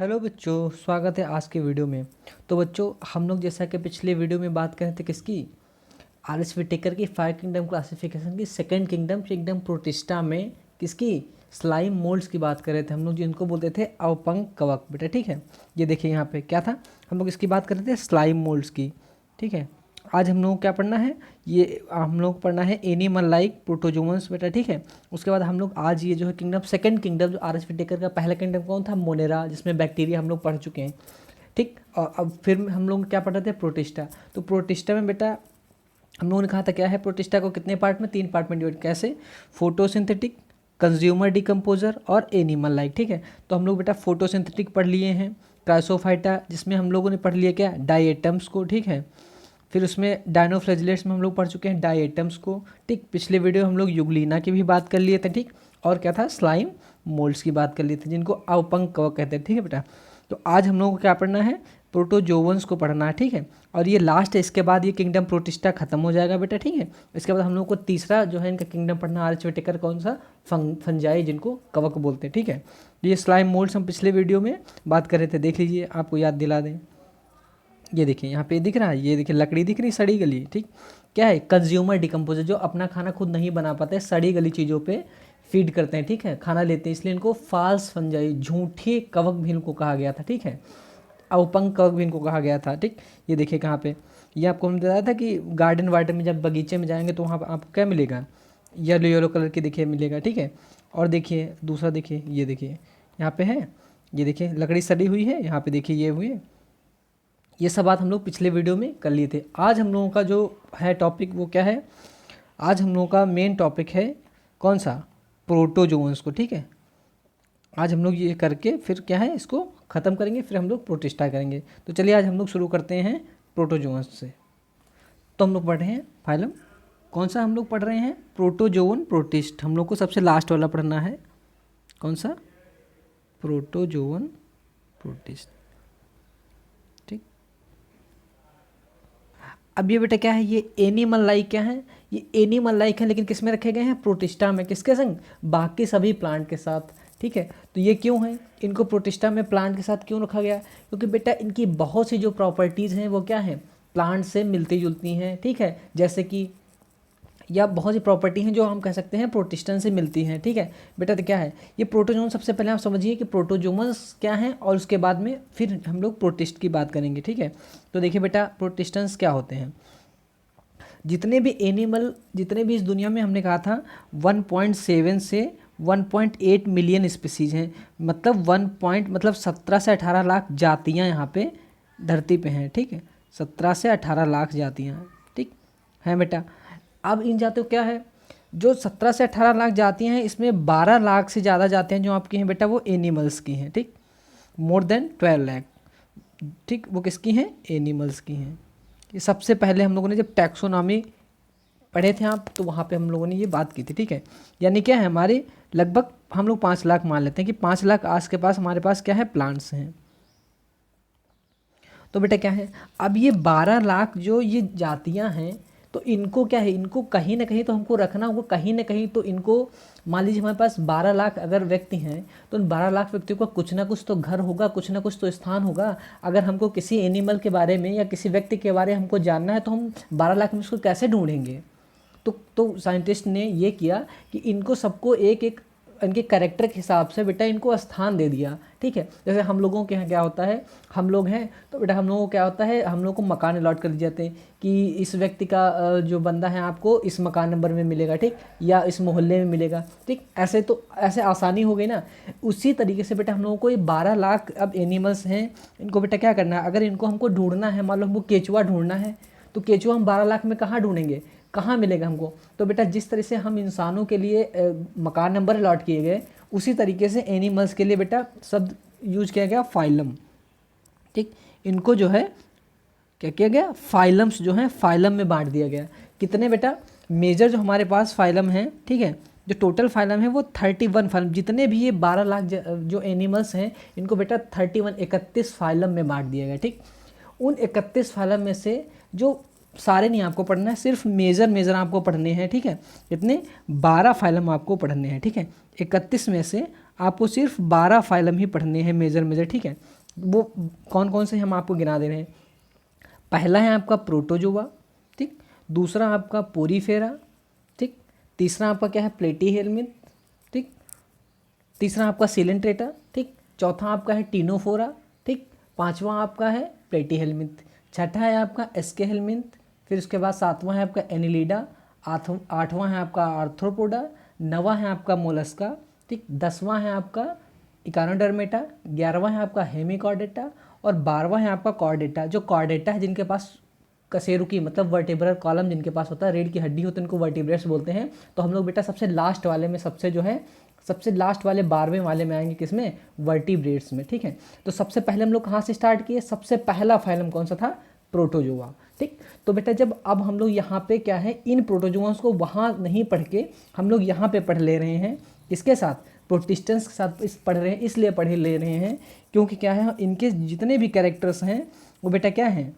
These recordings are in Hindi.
हेलो बच्चों, स्वागत है आज के वीडियो में। तो बच्चों, हम लोग जैसा कि पिछले वीडियो में बात कर रहे थे किसकी, आरएस विटेकर की 5 किंगडम क्लासिफिकेशन की सेकंड किंगडम प्रोटिस्टा में किसकी, स्लाइम मोल्ड्स की बात कर रहे थे हम लोग, जिनको बोलते थे अवपंक कवक। बेटा ठीक है, ये देखिए यहाँ पे क्या था, हम लोग इसकी बात कर रहे थे स्लाइम मोल्ड्स की। ठीक है, आज हम लोग को क्या पढ़ना है, ये हम लोग को पढ़ना है एनिमल लाइक प्रोटोजोअन्स। बेटा ठीक है, उसके बाद हम लोग आज ये जो है किंगडम सेकंड किंगडम, जो आर एस विटेकर का पहला किंगडम कौन था, मोनेरा, जिसमें बैक्टीरिया हम लोग पढ़ चुके हैं। ठीक, और अब फिर हम लोग क्या पढ़ रहे थे, प्रोटिस्टा। तो प्रोटिस्टा में बेटा हम लोगों ने कहा था क्या है, प्रोटिस्टा को कितने पार्ट में, 3 पार्ट में डिवाइड, कैसे, फोटोसिंथेटिक, कंज्यूमर डिकम्पोजर और एनिमल लाइक। ठीक है, तो हम लोग बेटा फोटोसिंथेटिक पढ़ लिए हैं, क्राइसोफाइटा, जिसमें हम लोगों ने पढ़ लिया क्या, डायटम्स को। ठीक है, फिर उसमें डायनोफ्लैजिलेट्स में हम लोग पढ़ चुके हैं डायटम्स को। ठीक, पिछले वीडियो हम लोग युगलीना की भी बात कर लिए थे। ठीक, और क्या था, स्लाइम मोल्ड्स की बात कर लिए थे, जिनको अवपंक कवक कहते हैं। ठीक है बेटा, तो आज हम लोगों को क्या पढ़ना है, प्रोटोजोवंस को पढ़ना है। ठीक है, और ये लास्ट है, इसके बाद ये किंगडम प्रोटिस्टा खत्म हो जाएगा बेटा। ठीक है, इसके बाद हम लोग को तीसरा जो है इनका किंगडम पढ़ना, आर एच विटेकर कौन सा, फंजाई, जिनको कवक बोलते हैं। ठीक है, ये स्लाइम मोल्ड्स हम पिछले वीडियो में बात कर रहे थे, देख लीजिए, आपको याद दिला दें। ये देखिए यहाँ पे दिख रहा है, ये देखिए लकड़ी दिख रही, सड़ी गली। ठीक, क्या है, कंज्यूमर डिकम्पोजर, जो अपना खाना खुद नहीं बना पाते, सड़ी गली चीज़ों पे फीड करते हैं। ठीक है, खाना लेते हैं, इसलिए इनको फाल्स फंजाई, झूठे कवक भी इनको कहा गया था। ठीक है, अवपंक कवक भी इनको कहा गया था। ठीक, ये देखिए कहाँ पे, ये आपको हमने बताया था कि गार्डन वार्डन में जब बगीचे में जाएंगे तो वहाँ पर आपको क्या मिलेगा, येलो येलो कलर के देखिए मिलेगा। ठीक है, और देखिए दूसरा, देखिए ये देखिए यहाँ पे है, ये देखिए लकड़ी सड़ी हुई है, यहाँ पे देखिए ये हुई, ये सब बात हम लोग पिछले वीडियो में कर लिए थे। आज हम लोगों का जो है टॉपिक वो क्या है, आज हम लोगों का मेन टॉपिक है कौन सा, प्रोटोजोअन्स को। ठीक है, आज हम लोग ये करके फिर क्या है, इसको ख़त्म करेंगे, फिर हम लोग प्रोटिस्टा करेंगे। तो चलिए आज हम लोग शुरू करते हैं प्रोटोजोअन्स से। तो हम लोग पढ़ रहे हैं फाइलम, कौन सा हम लोग पढ़ रहे हैं, प्रोटोजोअन प्रोटिस्ट। हम लोग को सबसे लास्ट वाला पढ़ना है, कौन सा, प्रोटोजोअन प्रोटिस्ट। ठीक, अब ये बेटा क्या है, ये एनिमल लाइक क्या है, ये एनिमल लाइक है, लेकिन किस में रखे गए हैं, प्रोटिस्टा में, किसके संग, बाकी सभी प्लांट के साथ। ठीक है, तो ये क्यों है, इनको प्रोटिस्टा में प्लांट के साथ क्यों रखा गया, क्योंकि बेटा इनकी बहुत सी जो प्रॉपर्टीज़ हैं वो क्या है, प्लांट से मिलती जुलती हैं। ठीक है, जैसे कि या बहुत सी प्रॉपर्टी हैं जो हम कह सकते हैं प्रोटिस्टन से मिलती हैं। ठीक है बेटा, तो क्या है ये प्रोटोजोन, सबसे पहले आप समझिए कि प्रोटोजोमस क्या हैं, और उसके बाद में फिर हम लोग प्रोटिस्ट की बात करेंगे। ठीक है, तो देखिए बेटा प्रोटिस्टन्स क्या होते हैं, जितने भी एनिमल, जितने भी इस दुनिया में हमने कहा था 1.7 से 1.8 मिलियन स्पीसीज हैं, मतलब 17 से 18 लाख जातियाँ यहाँ पे धरती पे हैं। ठीक है, 17 से 18 लाख जातियाँ, ठीक है बेटा। अब इन जातियों क्या है, जो 17 से 18 लाख जातियाँ हैं, इसमें 12 लाख से ज़्यादा जातियाँ जो आपकी हैं बेटा वो एनिमल्स की हैं। ठीक, मोर देन 12 लाख, ठीक, वो किसकी हैं, एनिमल्स की हैं। ये सबसे पहले हम लोगों ने जब टैक्सोनॉमी पढ़े थे आप, तो वहाँ पे हम लोगों ने ये बात की थी। ठीक है, यानी क्या है, हमारे लगभग हम लोग 5 लाख मान लेते हैं कि 5 लाख आज के पास हमारे पास क्या है, प्लांट्स हैं। तो बेटा क्या है, अब ये 12 लाख जो ये जातियाँ हैं, तो इनको क्या है, इनको कहीं ना कहीं तो हमको रखना होगा, कहीं ना कहीं तो इनको, मान लीजिए हमारे पास 12 लाख अगर व्यक्ति हैं, तो उन 12 लाख व्यक्तियों का कुछ ना कुछ तो घर होगा, कुछ ना कुछ तो स्थान होगा। अगर हमको किसी एनिमल के बारे में या किसी व्यक्ति के बारे में हमको जानना है, तो हम 12 लाख में उसको कैसे ढूंढेंगे। तो साइंटिस्ट ने ये किया कि इनको सबको एक एक इनके कैरेक्टर के हिसाब से बेटा इनको स्थान दे दिया। ठीक है, जैसे हम लोगों के यहाँ क्या होता है, हम लोग हैं तो बेटा हम लोगों को क्या होता है, हम लोग को मकान अलॉट कर दिए जाते हैं कि इस व्यक्ति का जो बंदा है आपको इस मकान नंबर में मिलेगा। ठीक, या इस मोहल्ले में मिलेगा। ठीक, ऐसे तो ऐसे आसानी हो गई ना। उसी तरीके से बेटा हम लोगों को ये 12 लाख अब एनिमल्स हैं, इनको बेटा क्या करना है, अगर इनको हमको ढूंढना है, मान लो हमको केचुआ ढूंढना है, तो केचुआ हम 12 लाख में कहाँ ढूंढेंगे, कहाँ मिलेगा हमको। तो बेटा जिस तरह से हम इंसानों के लिए मकान नंबर अलॉट किए गए, उसी तरीके से एनिमल्स के लिए बेटा शब्द यूज किया गया फाइलम। ठीक, इनको जो है क्या किया गया, फाइलम्स जो हैं फाइलम में बांट दिया गया। कितने बेटा, मेजर जो हमारे पास फाइलम हैं, ठीक है, जो टोटल फाइलम है वो 31 फाइलम, जितने भी ये 12 लाख जो एनिमल्स हैं, इनको बेटा 31 फाइलम में बांट दिया गया। ठीक, उन 31 फाइलम में से जो सारे नहीं आपको पढ़ना है, सिर्फ मेजर आपको पढ़ने हैं। ठीक है, इतने 12 फाइलम आपको पढ़ने हैं। ठीक है, 31 में से आपको सिर्फ 12 फाइलम ही पढ़ने हैं मेजर, ठीक है। वो कौन कौन से हम आपको गिना दे रहे हैं। पहला है आपका प्रोटोजोआ, ठीक। दूसरा आपका पोरीफेरा, ठीक। तीसरा आपका क्या है, प्लेटीहेल्मिंथ, ठीक। तीसरा आपका सिलेंट्रेटा, ठीक। चौथा आपका है टीनोफोरा, ठीक। पांचवा आपका है प्लेटीहेल्मिंथ। छठा है आपका एस्केहेल्मिंथ। फिर उसके बाद सातवां है आपका एनिलिडा। आठवां है आपका आर्थ्रोपोडा। नवा है आपका मोलस्का, ठीक। 10वां है आपका इकानोडर्मेटा। 11वां है आपका हेमिकॉर्डेटा। और 12वां है आपका कॉर्डेटा। जो कॉर्डेटा है जिनके पास कशेरुकी मतलब वर्टिब्रल कॉलम जिनके पास होता है, रीढ़ की हड्डी होती है, उनको वर्टिब्रेट्स बोलते हैं। तो हम लोग बेटा सबसे लास्ट वाले में, सबसे जो है सबसे लास्ट वाले 12वें वाले में आएंगे, किसमें, वर्टिब्रेट्स में, ठीक है। तो सबसे पहले हम लोग कहाँ से स्टार्ट किए, सबसे पहला फाइलम कौन सा था, प्रोटोजोआ, ठीक। तो बेटा जब अब हम लोग यहाँ पे क्या है, इन प्रोटोजोआस को वहाँ नहीं पढ़ के हम लोग यहाँ पे पढ़ ले रहे हैं, किसके साथ, प्रोटिस्टेंस के साथ पढ़ रहे हैं। इसलिए पढ़ ले रहे हैं क्योंकि क्या है, इनके जितने भी कैरेक्टर्स हैं वो बेटा क्या हैं,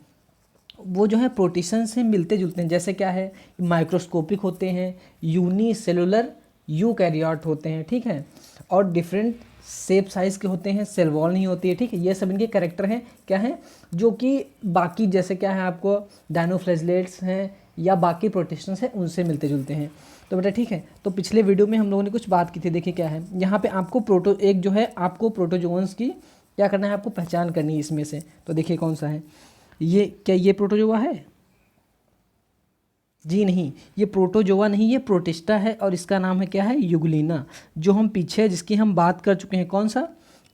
वो जो है प्रोटिशन से मिलते जुलते हैं। जैसे क्या है, माइक्रोस्कोपिक होते हैं, यूनिसेलुलर यूकैरियोट होते हैं, ठीक है। और डिफरेंट शेप साइज़ के होते हैं, सेल वॉल नहीं होती है, ठीक है। ये सब इनके कैरेक्टर हैं, क्या है, जो कि बाकी जैसे क्या है आपको डायनोफ्लैजेलेट्स हैं या बाकी प्रोटिस्टेंस हैं उनसे मिलते जुलते हैं। तो बेटा ठीक है, तो पिछले वीडियो में हम लोगों ने कुछ बात की थी। देखिए क्या है, यहाँ पे आपको एक जो है आपको प्रोटोजोअन्स की क्या करना है, आपको पहचान करनी है इसमें से। तो देखिए कौन सा है ये, क्या ये प्रोटोजोआ है, जी नहीं, ये प्रोटोजोआ नहीं, ये प्रोटिस्टा है और इसका नाम है क्या है, यूग्लिना। जो हम पीछे जिसकी हम बात कर चुके हैं, कौन सा,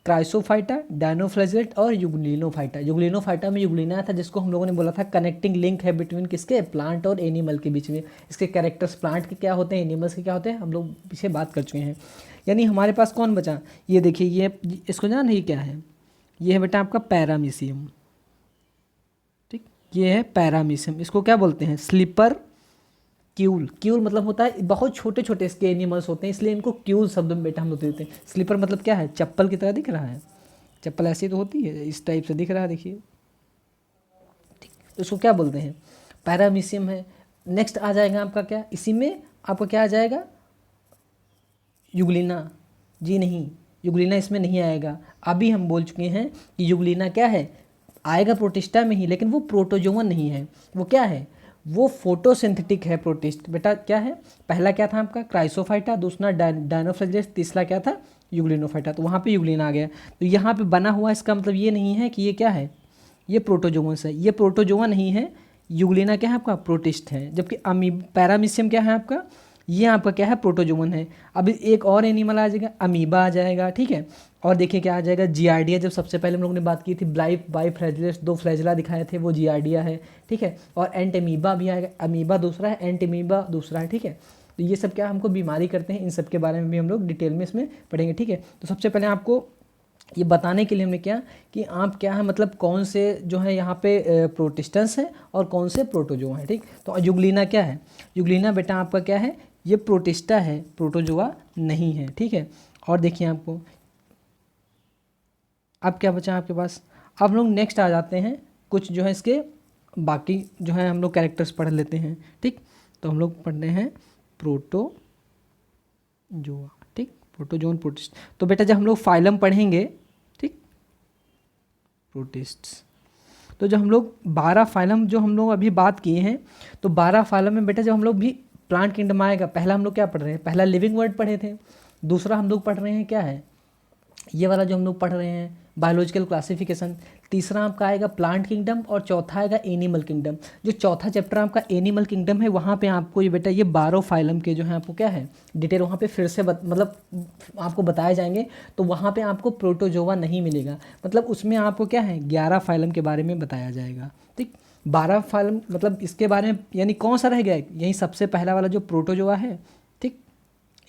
क्राइसोफाइटा, डायनोफ्लैजेलेट और यूग्लिनोफाइटा। यूग्लिनोफाइटा में यूग्लिना था, जिसको हम लोगों ने बोला था कनेक्टिंग लिंक है बिटवीन किसके, प्लांट और एनिमल के बीच में। इसके कैरेक्टर्स प्लांट के क्या होते हैं, एनिमल्स के क्या होते हैं, हम लोग पीछे बात कर चुके हैं। यानी हमारे पास कौन बचा, ये देखिए, ये इसको जान ये क्या है, ये है बेटा आपका पैरामीशियम, ठीक। ये है पैरामीशियम, इसको क्या बोलते हैं, स्लीपर क्यूल। क्यूल मतलब होता है बहुत छोटे छोटे इसके एनिमल्स होते हैं, इसलिए इनको क्यूल शब्द में बेटा हम लोग देते हैं। स्लीपर मतलब क्या है, चप्पल की तरह दिख रहा है, चप्पल ऐसी तो होती है, इस टाइप से दिख रहा है, देखिए, ठीक। तो इसको क्या बोलते हैं, पैरामीशियम है। नेक्स्ट आ जाएगा आपका क्या, इसी में आपका क्या आ जाएगा, यूग्लिना, जी नहीं, यूग्लिना इसमें नहीं आएगा। अभी हम बोल चुके हैं कि यूग्लिना क्या है, आएगा प्रोटिस्टा में ही, लेकिन वो प्रोटोजोवन नहीं है। वो क्या है, वो फोटोसिंथेटिक है प्रोटिस्ट। बेटा क्या है, पहला क्या था आपका क्राइसोफाइटा, दूसरा डायनोफ्लैजेलेट्स, तीसरा क्या था, यूग्लिनोफाइटा। तो वहाँ पे यूग्लिना आ गया। तो यहाँ पे बना हुआ इसका मतलब ये नहीं है कि ये क्या है, ये प्रोटोजोवंस है, ये प्रोटोजोवा नहीं है। यूग्लिना क्या है आपका, प्रोटिस्ट है। जबकि पैरामीशियम क्या है आपका, ये आपका क्या है, प्रोटोजोवन है। अभी एक और एनिमल आ जाएगा, अमीबा आ जाएगा, ठीक है। और देखिए क्या आ जाएगा, जियार्डिया। जब सबसे पहले हम लोगों ने बात की थी बाई फ्लैजेलेट्स, 2 फ्लैजेला दिखाए थे, वो जियार्डिया है, ठीक है। और एंटेमीबा भी आएगा, अमीबा दूसरा है, एंटेमीबा दूसरा है, ठीक है। तो ये सब क्या हमको बीमारी करते हैं, इन सब के बारे में भी हम लोग डिटेल में इसमें पढ़ेंगे, ठीक है। तो सबसे पहले आपको ये बताने के लिए हमने क्या कि आप क्या है, मतलब कौन से जो है यहाँ पे प्रोटिस्टेंस है और कौन से प्रोटोजोआ है, ठीक। तो यूग्लिना क्या है, यूग्लिना बेटा आपका क्या है, ये प्रोटिस्टा है, प्रोटोजोआ नहीं है, ठीक है। और देखिए आपको अब क्या बचा आपके पास, अब लोग नेक्स्ट आ जाते हैं, कुछ जो है इसके बाकी जो है हम लोग कैरेक्टर्स पढ़ लेते हैं, ठीक। तो हम लोग पढ़ रहे हैं प्रोटोजोआ, ठीक, प्रोटोजोन प्रोटिस्ट। तो बेटा जब हम लोग फाइलम पढ़ेंगे, ठीक, प्रोटिस्ट्स, तो जब हम लोग 12 फाइलम जो हम लोग अभी बात किए हैं, तो 12 फाइलम में बेटा जब हम लोग भी प्लांट किंगडम आएगा, पहला हम लोग क्या पढ़ रहे हैं, पहला लिविंग वर्ड पढ़े थे, दूसरा हम लोग पढ़ रहे हैं क्या है, ये वाला जो हम लोग पढ़ रहे हैं बायोलॉजिकल क्लासिफिकेशन, तीसरा आपका आएगा प्लांट किंगडम और चौथा आएगा एनिमल किंगडम। जो चौथा चैप्टर आपका एनिमल किंगडम है, वहाँ पे आपको ये बेटा ये 12 फाइलम के जो है आपको क्या है डिटेल वहाँ पे फिर से मतलब आपको बताए जाएंगे। तो वहाँ पे आपको प्रोटोजोआ नहीं मिलेगा, मतलब उसमें आपको क्या है 11 फाइलम के बारे में बताया जाएगा, ठीक। 12 फाइलम मतलब इसके बारे में, यानी कौन सा रह गया, यही सबसे पहला वाला जो प्रोटोजोआ है, ठीक,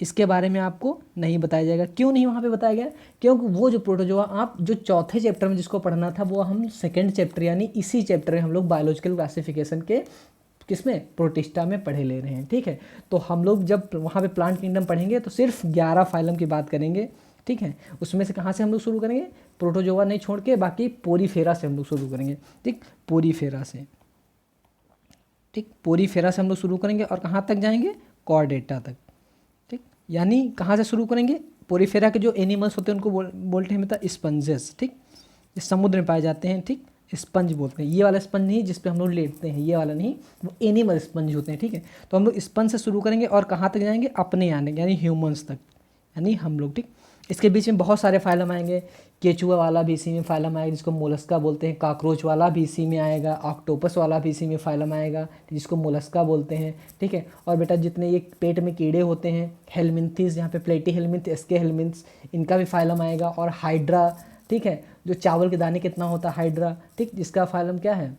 इसके बारे में आपको नहीं बताया जाएगा। क्यों नहीं वहाँ पे बताया गया, क्योंकि वो जो प्रोटोजोआ आप जो चौथे चैप्टर में जिसको पढ़ना था, वो हम सेकंड चैप्टर यानी इसी चैप्टर में हम लोग बायोलॉजिकल क्लासिफिकेशन के किसमें, प्रोटिस्टा में पढ़े ले रहे हैं, ठीक है। तो हम लोग जब वहाँ पे प्लांट किंगडम पढ़ेंगे तो सिर्फ 11 फाइलम की बात करेंगे, ठीक है। उसमें से कहाँ से हम लोग शुरू करेंगे, प्रोटोजोआ नहीं छोड़ के, बाकी पोरीफेरा से हम लोग शुरू करेंगे, ठीक, पोरीफेरा से, ठीक, पोरीफेरा से हम लोग शुरू करेंगे और कहाँ तक जाएंगे, कॉर्डेटा तक, यानी कहाँ से शुरू करेंगे, पोरीफेरा के जो एनिमल्स होते हैं उनको बोलते हैं मतलब स्पंजेस, ठीक, ये समुद्र में पाए जाते हैं, ठीक, स्पंज बोलते हैं। ये वाला स्पंज नहीं जिस पे हम लोग लेटते हैं, ये वाला नहीं, वो एनिमल स्पंज होते हैं, ठीक है। तो हम लोग स्पंज से शुरू करेंगे और कहाँ तक जाएंगे, अपने आने यानी ह्यूमंस तक, यानी हम लोग, ठीक। इसके बीच में बहुत सारे फाइलम आएंगे, केचुआ वाला भी इसी में फाइलम आएगा जिसको मोलस्का बोलते हैं, काकरोच वाला भी इसी में आएगा, ऑक्टोपस वाला भी इसी में फाइलम आएगा जिसको मोलस्का बोलते हैं, ठीक है। और बेटा जितने ये पेट में कीड़े होते हैं, हेलमिंथीस, यहाँ पे प्लेटी हेलमिंथ, एस्के हेलमिंथ्स, इनका भी फाइलम आएगा। और हाइड्रा, ठीक है, जो चावल के दाने कितना होता है हाइड्रा, ठीक, जिसका फाइलम क्या है,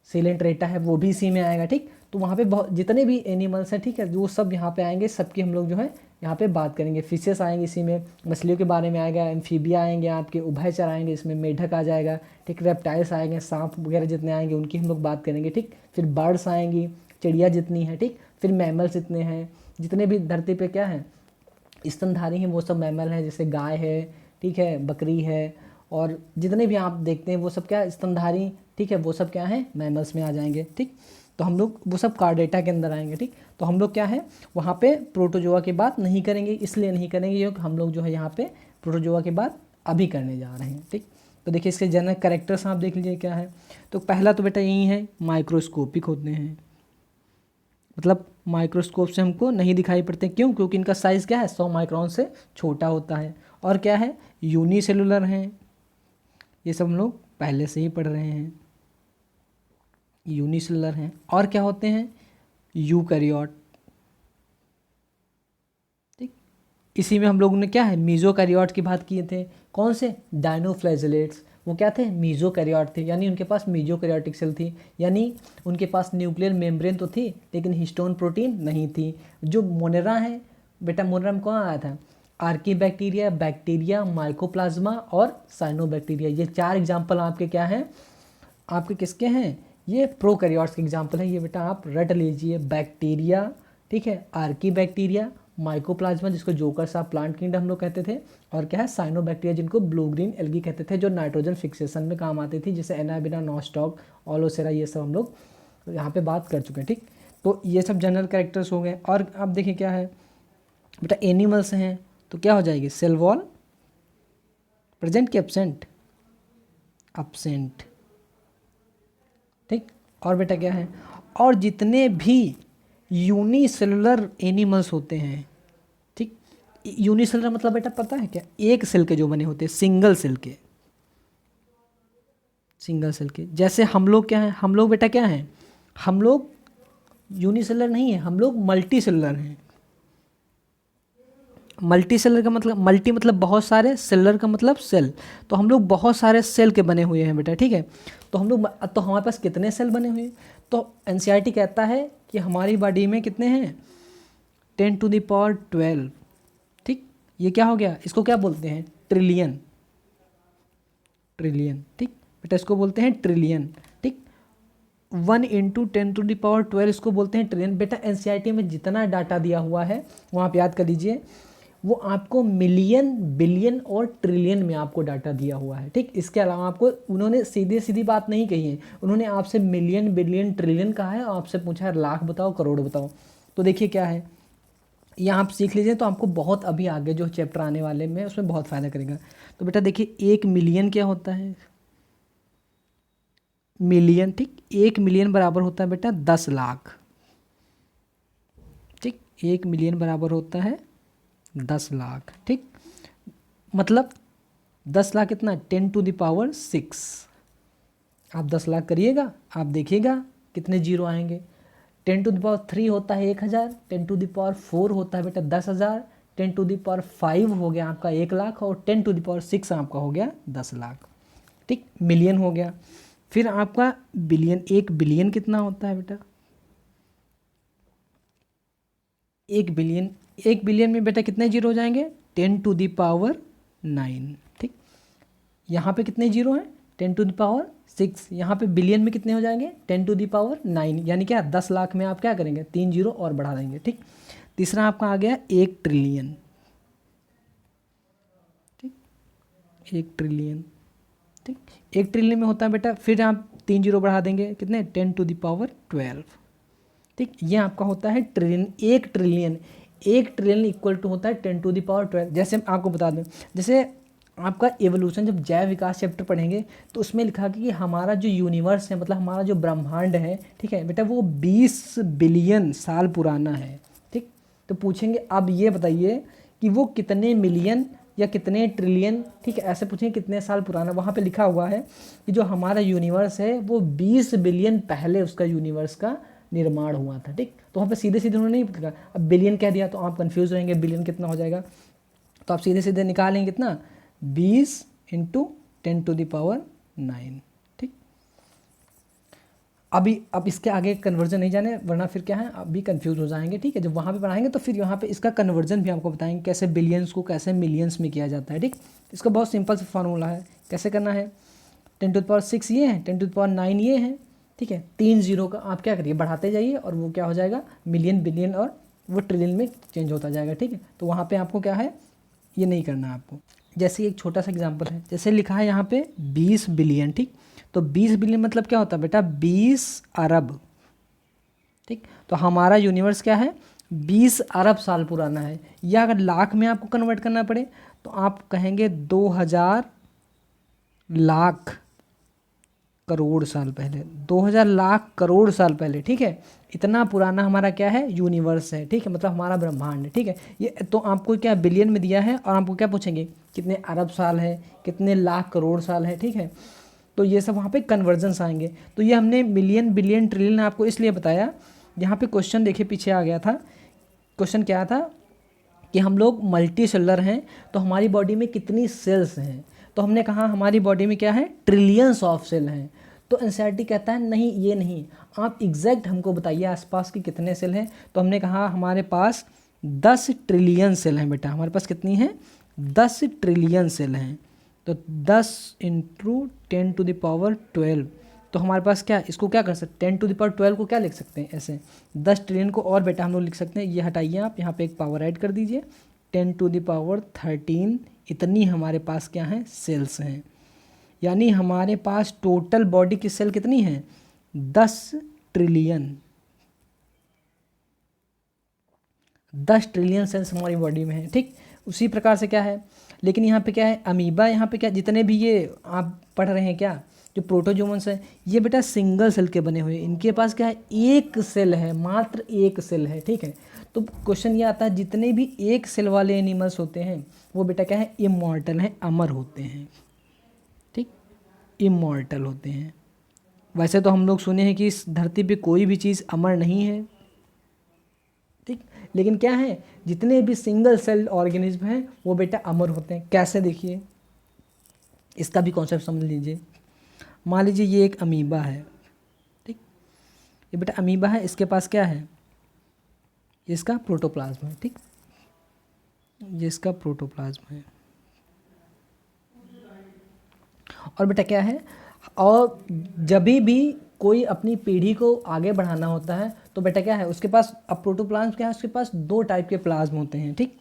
सिलेंट्रेटा है, वो भी इसी में आएगा, ठीक। तो वहाँ पे बहुत जितने भी एनिमल्स हैं, ठीक है, वो सब यहाँ पे आएंगे, सबकी हम लोग जो है यहाँ पे बात करेंगे। फिशेस आएंगे इसी में, मछलियों के बारे में आएगा, एम्फीबिया आएंगे, आपके उभयचर आएंगे, इसमें मेढक आ जाएगा, ठीक, रेप्टाइल्स आएंगे, सांप वगैरह जितने आएंगे उनकी हम लोग बात करेंगे, ठीक। फिर बर्ड्स आएंगी, चिड़िया जितनी है, ठीक। फिर मैमल्स जितने हैं, जितने भी धरती पे क्या है स्तनधारी हैं वो सब मैमल हैं, जैसे गाय है, ठीक है, बकरी है, और जितने भी आप देखते हैं वो सब क्या स्तनधारी, ठीक है, वो सब क्या है मैमल्स में आ जाएंगे, ठीक। तो हम लोग वो सब कार्डेटा के अंदर आएंगे, ठीक। तो हम लोग क्या है वहाँ पे प्रोटोजोआ की बात नहीं करेंगे, इसलिए नहीं करेंगे क्योंकि हम लोग जो है यहाँ पे प्रोटोजोआ की बात अभी करने जा रहे हैं, ठीक। तो देखिए इसके जनरल कैरेक्टर्स आप देख लीजिए क्या है। तो पहला तो बेटा यही है, माइक्रोस्कोपिक होते हैं, मतलब माइक्रोस्कोप से हमको नहीं दिखाई पड़ते, क्यों, क्योंकि इनका साइज़ क्या है 100 माइक्रोन से छोटा होता है। और क्या है, यूनिसेलुलर हैं, ये सब हम लोग पहले से ही पढ़ रहे हैं, यूनिसेलुलर हैं। और क्या होते हैं, यूकैरियोट, ठीक। इसी में हम लोगों ने क्या है मीजोकैरियोट की बात किए थे, कौन से, डायनोफ्लैजेलेट्स, वो क्या थे मीजोकैरियोट थे, यानी उनके पास मीजोकैरियोटिक सेल थी, यानी उनके पास न्यूक्लियर मेम्ब्रेन तो थी लेकिन हिस्टोन प्रोटीन नहीं थी। जो मोनेरा है बेटा, मोनेरा में कौन आया था, आर्कीबैक्टीरिया, बैक्टीरिया, माइकोप्लाज्मा और साइनोबैक्टीरिया, ये 4 एग्जाम्पल आपके क्या हैं, आपके किसके हैं, ये प्रोकैरियोट्स के एग्जाम्पल है। ये बेटा आप रट लीजिए, बैक्टीरिया, ठीक है, आर्कीबैक्टीरिया, माइकोप्लाज्मा जिसको जोकर साहब प्लांट किंगडम हम लोग कहते थे, और क्या है साइनोबैक्टीरिया जिनको ब्लू ग्रीन एल्गी कहते थे, जो नाइट्रोजन फिक्सेशन में काम आती थी, जैसे एनाबिना, नॉस्टॉक, ओलोसेरा, ये सब हम लोग यहाँ पे बात कर चुके हैं, ठीक। तो ये सब जनरल कैरेक्टर्स हो गए। और अब देखिए क्या है बेटा, एनिमल्स हैं तो क्या हो जाएगी, सेल वॉल प्रेजेंट कि एब्सेंट, एब्सेंट, ठीक। और बेटा क्या है, और जितने भी यूनिसेलुलर एनिमल्स होते हैं, ठीक, यूनिसेलुलर मतलब बेटा पता है क्या, एक सेल के जो बने होते हैं, सिंगल सेल के, सिंगल सेल के। जैसे हम लोग क्या हैं, हम लोग बेटा क्या हैं, हम लोग यूनिसेलुलर नहीं है, हम लोग मल्टी सेलुलर हैं। मल्टी सेलर का मतलब, मल्टी मतलब बहुत सारे, सेलर का मतलब सेल, तो हम लोग बहुत सारे सेल के बने हुए हैं बेटा, ठीक है। तो हम लोग, तो हमारे पास कितने सेल बने हुए हैं, तो एनसीईआरटी कहता है कि हमारी बॉडी में कितने हैं 10⁻12, ठीक। ये क्या हो गया, इसको क्या बोलते हैं, ट्रिलियन, ट्रिलियन, ठीक बेटा, इसको बोलते हैं ट्रिलियन, ठीक। 1 × 10⁻12 इसको बोलते हैं ट्रिलियन। बेटा एनसीईआरटी में जितना डाटा दिया हुआ है वो आप याद कर लीजिए, वो आपको मिलियन, बिलियन और ट्रिलियन में आपको डाटा दिया हुआ है, ठीक। इसके अलावा आपको उन्होंने सीधी सीधी बात नहीं कही है, उन्होंने आपसे मिलियन, बिलियन, ट्रिलियन कहा है, और आपसे पूछा है लाख बताओ, करोड़ बताओ। तो देखिए क्या है, यहाँ आप सीख लीजिए तो आपको बहुत अभी आगे जो चैप्टर आने वाले में उसमें बहुत फ़ायदा करेगा। तो बेटा देखिए 1 मिलियन क्या होता है, मिलियन, ठीक, 1 मिलियन बराबर होता है बेटा 10 लाख, ठीक। 1 मिलियन बराबर होता है 10 लाख, ठीक। मतलब 10 लाख कितना, 10⁻6। आप 10 लाख करिएगा, आप देखिएगा कितने जीरो आएंगे। 10⁻3 होता है 1000, 10⁻4 होता है बेटा 10,000, 10⁻5 हो गया आपका 1 लाख, और 10⁻6 आपका हो गया 10 लाख, ठीक। मिलियन हो गया। फिर आपका बिलियन, 1 बिलियन कितना होता है बेटा, 1 बिलियन, 1 बिलियन में बेटा कितने जीरो हो जाएंगे 10⁻9, ठीक। यहाँ पे कितने जीरो हैं 10⁻6, यहाँ पे बिलियन में कितने हो जाएंगे 10⁻9, यानी क्या 10 लाख में आप क्या करेंगे 3 जीरो और बढ़ा देंगे, ठीक। तीसरा आपका आ गया 1 ट्रिलियन, ठीक, 1 ट्रिलियन, ठीक। 1 ट्रिलियन में होता है बेटा, फिर आप 3 जीरो बढ़ा देंगे, कितने 10⁻12, ठीक। ये आपका होता है trillion. 1 trillion, 1 trillion equal to होता है 10⁻12। जैसे आपको बता दें, जैसे आपका एवोल्यूशन जब जैव विकास चैप्टर पढ़ेंगे तो उसमें लिखा कि हमारा जो यूनिवर्स है, मतलब हमारा जो ब्रह्मांड है, ठीक है बेटा, वो 20 बिलियन साल पुराना है। ठीक, तो पूछेंगे अब ये बताइए कि वो कितने मिलियन या कितने ट्रिलियन, ठीक है, ऐसे पूछेंगे कितने साल पुराना। वहाँ पे लिखा हुआ है कि जो हमारा यूनिवर्स है वो 20 बिलियन पहले उसका यूनिवर्स का निर्माण हुआ था। ठीक, तो वहाँ पे सीधे सीधे उन्होंने नहीं लिखा, अब बिलियन कह दिया तो आप कंफ्यूज रहेंगे, बिलियन कितना हो जाएगा, तो आप सीधे सीधे निकालेंगे कितना, 20 × 10⁻9। ठीक, अब इसके आगे कन्वर्जन नहीं जाने, वरना फिर क्या है अभी कंफ्यूज हो जाएंगे। ठीक है, जब वहाँ पे पढ़ाएंगे तो फिर यहाँ पे इसका कन्वर्जन भी आपको बताएंगे कैसे बिलियंस को कैसे मिलियंस में किया जाता है। ठीक, इसका बहुत सिंपल सा फार्मूला है, कैसे करना है, 10⁻6 ये है, 10⁻9 ये है। ठीक है, 3 जीरो का आप क्या करिए बढ़ाते जाइए और वो क्या हो जाएगा मिलियन, बिलियन और वो ट्रिलियन में चेंज होता जाएगा। ठीक है, तो वहाँ पे आपको क्या है ये नहीं करना है आपको। जैसे एक छोटा सा एग्जांपल है, जैसे लिखा है यहाँ पे 20 बिलियन। ठीक, तो 20 बिलियन मतलब क्या होता है बेटा, 20 अरब। ठीक, तो हमारा यूनिवर्स क्या है 20 अरब साल पुराना है। या अगर लाख में आपको कन्वर्ट करना पड़े तो आप कहेंगे 2000 लाख करोड़ साल पहले, 2000 लाख करोड़ साल पहले। ठीक है, इतना पुराना हमारा क्या है यूनिवर्स है। ठीक है, मतलब हमारा ब्रह्मांड है। ठीक है, ये तो आपको क्या बिलियन में दिया है और आपको क्या पूछेंगे कितने अरब साल है, कितने लाख करोड़ साल है। ठीक है, तो ये सब वहाँ पे कन्वर्जन्स आएंगे। तो ये हमने मिलियन, बिलियन, ट्रिलियन आपको इसलिए बताया, यहाँ पे क्वेश्चन देखिए पीछे आ गया था। क्वेश्चन क्या था कि हम लोग मल्टी सेलर हैं तो हमारी बॉडी में कितनी सेल्स हैं, तो हमने कहा हमारी बॉडी में क्या है ट्रिलियंस ऑफ सेल हैं। तो एनसीईआरटी कहता है नहीं ये नहीं, आप एग्जैक्ट हमको बताइए आसपास के कितने सेल हैं। तो हमने कहा हमारे पास 10 ट्रिलियन सेल हैं बेटा, हमारे पास कितनी हैं 10 ट्रिलियन सेल हैं। तो 10 × 10⁻12, तो हमारे पास क्या इसको क्या कर सकते हैं 10⁻12 को क्या लिख सकते हैं ऐसे 10 ट्रिलियन को, और बेटा हम लोग लिख सकते हैं ये हटाइए आप, यहाँ पे एक पावर ऐड कर दीजिए 10⁻13। इतनी हमारे पास क्या है सेल्स हैं, यानी हमारे पास टोटल बॉडी की सेल कितनी है 10 ट्रिलियन। 10 ट्रिलियन सेल्स हमारी बॉडी में है। ठीक, उसी प्रकार से क्या है, लेकिन यहाँ पे क्या है अमीबा, यहाँ पे क्या जितने भी ये आप पढ़ रहे हैं क्या जो प्रोटोजोन्स है ये बेटा सिंगल सेल के बने हुए, इनके पास क्या है एक सेल है, मात्र एक सेल है। ठीक है, तो क्वेश्चन ये आता है जितने भी एक सेल वाले एनिमल्स होते हैं वो बेटा क्या है इमॉर्टल हैं, अमर होते हैं। ठीक, इमॉर्टल होते हैं। वैसे तो हम लोग सुने हैं कि इस धरती पे कोई भी चीज़ अमर नहीं है। ठीक, लेकिन क्या है जितने भी सिंगल सेल ऑर्गेनिज्म हैं वो बेटा अमर होते हैं। कैसे देखिए इसका भी कॉन्सेप्ट समझ लीजिए। मान लीजिए ये एक अमीबा है। ठीक, ये बेटा अमीबा है, इसके पास क्या है इसका प्रोटोप्लाज्म है। ठीक, ये इसका प्रोटोप्लाज्म है। और बेटा क्या है, और जब भी कोई अपनी पीढ़ी को आगे बढ़ाना होता है तो बेटा क्या है उसके पास, अब प्रोटोप्लाज्म क्या है उसके पास 2 टाइप के प्लाज्म होते हैं। ठीक,